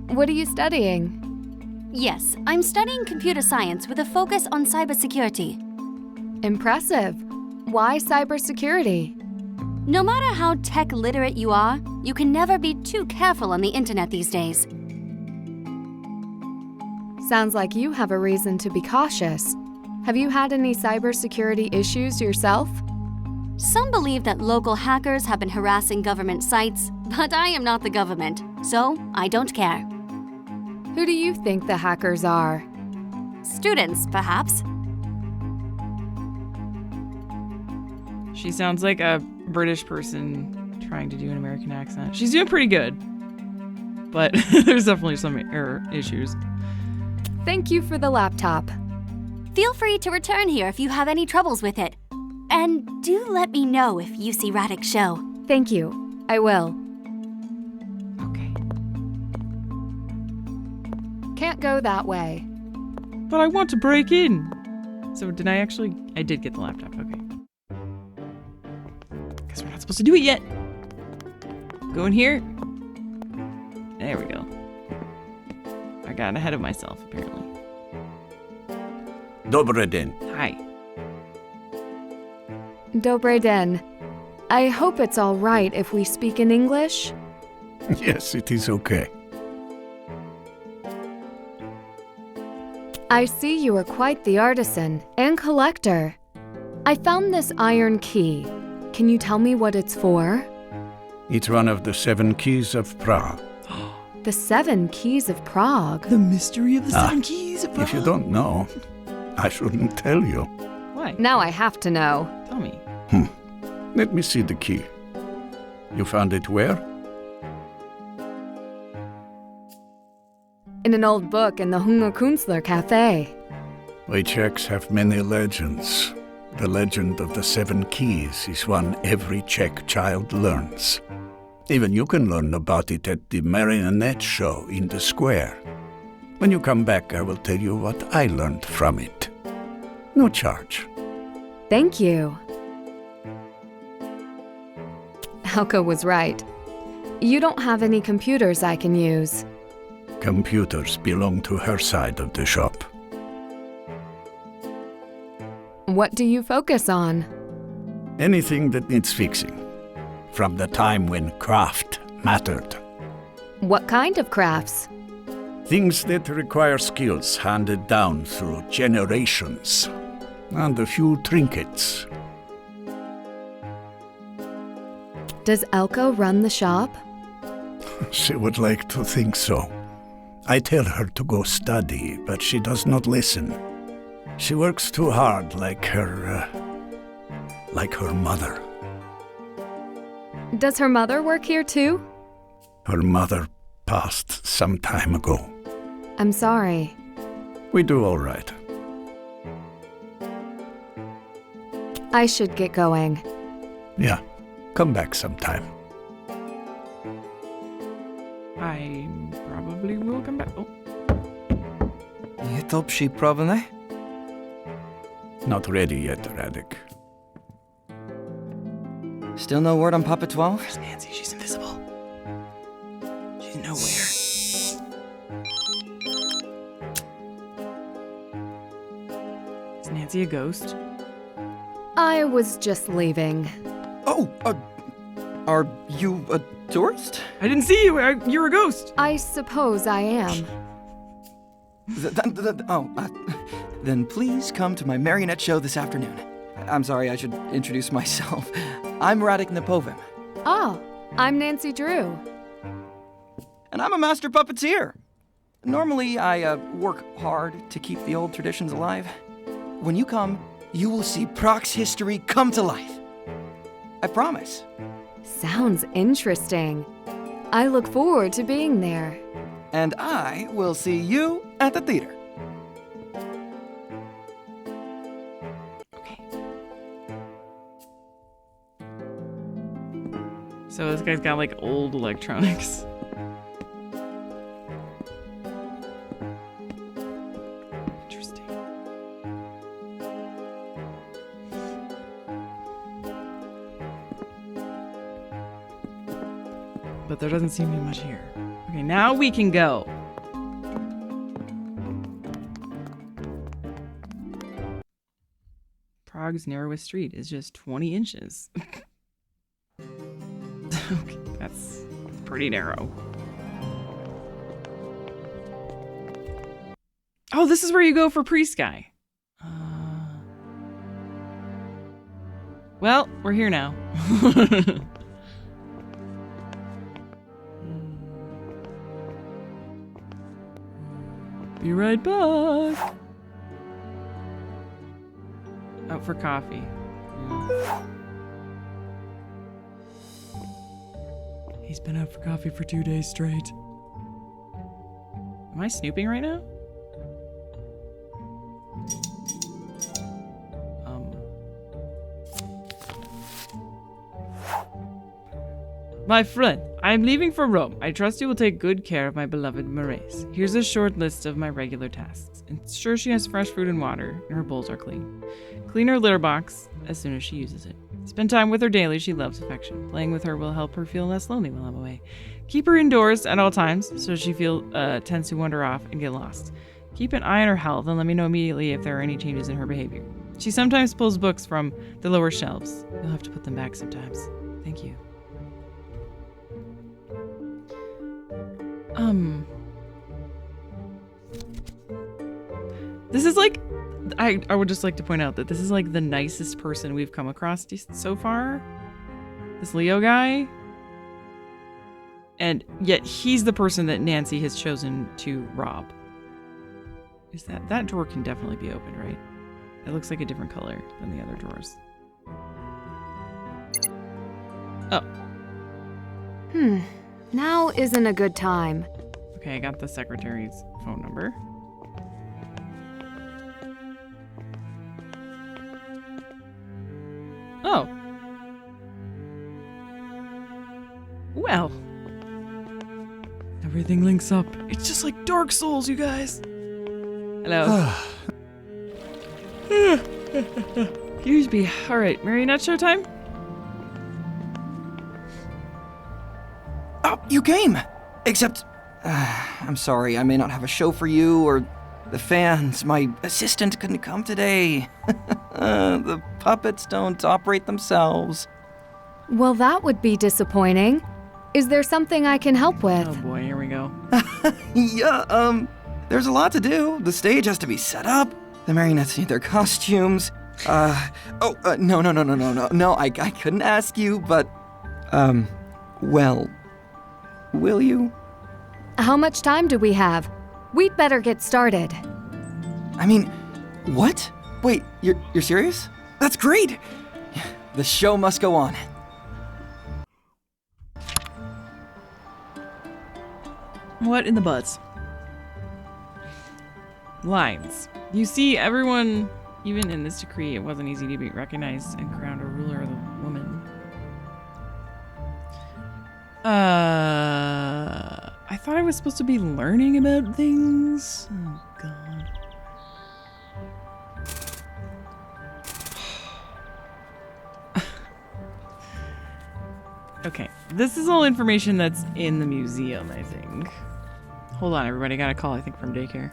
What are you studying? Yes, I'm studying computer science with a focus on cybersecurity. Impressive. Why cybersecurity? No matter how tech literate you are, you can never be too careful on the internet these days. Sounds like you have a reason to be cautious. Have you had any cybersecurity issues yourself? Some believe that local hackers have been harassing government sites, but I am not the government, so I don't care. Who do you think the hackers are? Students, perhaps. She sounds like a British person trying to do an American accent. She's doing pretty good, but there's definitely some error issues. Thank you for the laptop. Feel free to return here if you have any troubles with it. And do let me know if you see Radek's show. Thank you. I will. Okay. Can't go that way. But I want to break in. So did I actually? I did get the laptop. Okay. Guess we're not supposed to do it yet. Go in here. There we go. got ahead of myself, apparently. Dobre den. Hi. Dobre den. I hope it's all right if we speak in English. Yes, it is okay. I see you are quite the artisan and collector. I found this iron key. Can you tell me what it's for? It's one of the 7 keys of Prague. The 7 keys of Prague. The mystery of the 7 keys of Prague. If you don't know, I shouldn't tell you. Why? Now I have to know. Tell me. Let me see the key. You found it where? In an old book in the Hungerkünstler Cafe. We Czechs have many legends. The legend of the 7 keys is one every Czech child learns. Even you can learn about it at the marionette show in the square. When you come back, I will tell you what I learned from it. No charge. Thank you. Helka was right. You don't have any computers I can use. Computers belong to her side of the shop. What do you focus on? Anything that needs fixing. From the time when craft mattered. What kind of crafts? Things that require skills handed down through generations. And a few trinkets. Does Elka run the shop? She would like to think so. I tell her to go study, but she does not listen. She works too hard like her mother. Does her mother work here too? Her mother passed some time ago. I'm sorry. We do all right. I should get going. Yeah, come back sometime. I probably will come back. Oh. Je to připravené? Not ready yet, Radek. Still no word on Papa 12? Where's Nancy? She's invisible. She's nowhere. Is Nancy a ghost? I was just leaving. Oh, are you a tourist? I didn't see you. You're a ghost. I suppose I am. Then please come to my marionette show this afternoon. I'm sorry, I should introduce myself. I'm Radek Nepovim. Oh, I'm Nancy Drew. And I'm a master puppeteer. Normally, I work hard to keep the old traditions alive. When you come, you will see Prague's history come to life. I promise. Sounds interesting. I look forward to being there. And I will see you at the theater. So this guy's got like old electronics. Interesting. But there doesn't seem to be much here. Okay, now we can go. Prague's narrowest street is just 20 inches. Okay, that's pretty narrow. Oh, this is where you go for pre-sky. Well, we're here now. Be right back. Out for coffee. He's been out for coffee for 2 days straight. Am I snooping right now? My friend, I am leaving for Rome. I trust you will take good care of my beloved Maurice. Here's a short list of my regular tasks. Ensure she has fresh food and water, and her bowls are clean. Clean her litter box as soon as she uses it. Spend time with her daily. She loves affection. Playing with her will help her feel less lonely while I'm away. Keep her indoors at all times so she tends to wander off and get lost. Keep an eye on her health and let me know immediately if there are any changes in her behavior. She sometimes pulls books from the lower shelves. You'll have to put them back sometimes. Thank you. This is like, I would just like to point out that this is like the nicest person we've come across so far. This Leo guy. And yet he's the person that Nancy has chosen to rob. Is that drawer can definitely be opened, right? It looks like a different color than the other drawers. Oh. Now isn't a good time. Okay, I got the secretary's phone number. Oh. Well. Everything links up. It's just like Dark Souls, you guys. Hello. Excuse me. All right, marionette showtime? Oh, you came! Except, I'm sorry, I may not have a show for you or the fans. My assistant couldn't come today. The puppets don't operate themselves. Well, that would be disappointing. Is there something I can help with? Oh boy, here we go. Yeah, there's a lot to do. The stage has to be set up. The marionettes need their costumes. No, I couldn't ask you, but, well, will you? How much time do we have? We'd better get started. I mean, what? Wait, you're serious? That's great! The show must go on. What in the butts? Lines. You see, everyone, even in this decree, it wasn't easy to be recognized and crowned a ruler of the woman. I thought I was supposed to be learning about things. Oh, God. Okay, this is all information that's in the museum, I think. Hold on, everybody. Got a call, I think, from daycare.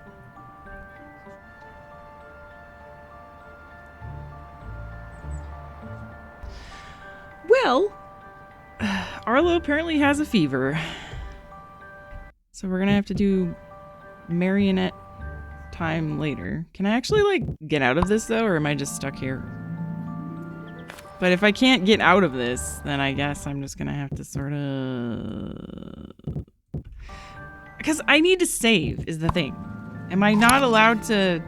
Well, Arlo apparently has a fever. So we're gonna have to do marionette time later. Can I actually, like, get out of this, though, or am I just stuck here? But if I can't get out of this, then I guess I'm just gonna have to sort of... Because I need to save, is the thing. Am I not allowed to...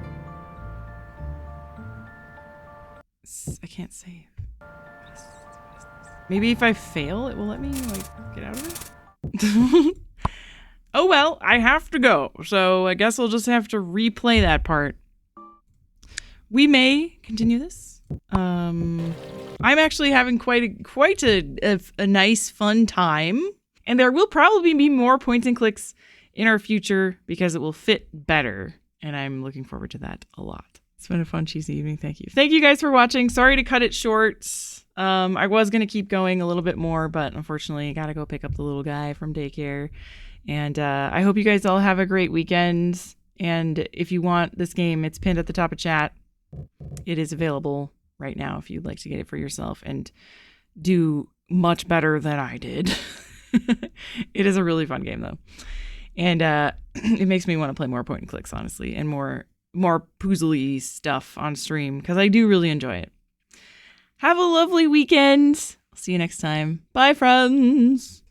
I can't save. Maybe if I fail, it will let me, like, get out of it? Oh well, I have to go. So I guess I'll just have to replay that part. We may continue this. I'm actually having quite a nice, fun time. And there will probably be more point and clicks in our future because it will fit better. And I'm looking forward to that a lot. It's been a fun, cheesy evening. Thank you. Thank you guys for watching. Sorry to cut it short. I was going to keep going a little bit more, but unfortunately I got to go pick up the little guy from daycare. And I hope you guys all have a great weekend. And if you want this game, it's pinned at the top of chat. It is available right now if you'd like to get it for yourself and do much better than I did. It is a really fun game, though. And it makes me want to play more point and clicks, honestly, and more puzzly stuff on stream because I do really enjoy it. Have a lovely weekend. I'll see you next time. Bye, friends.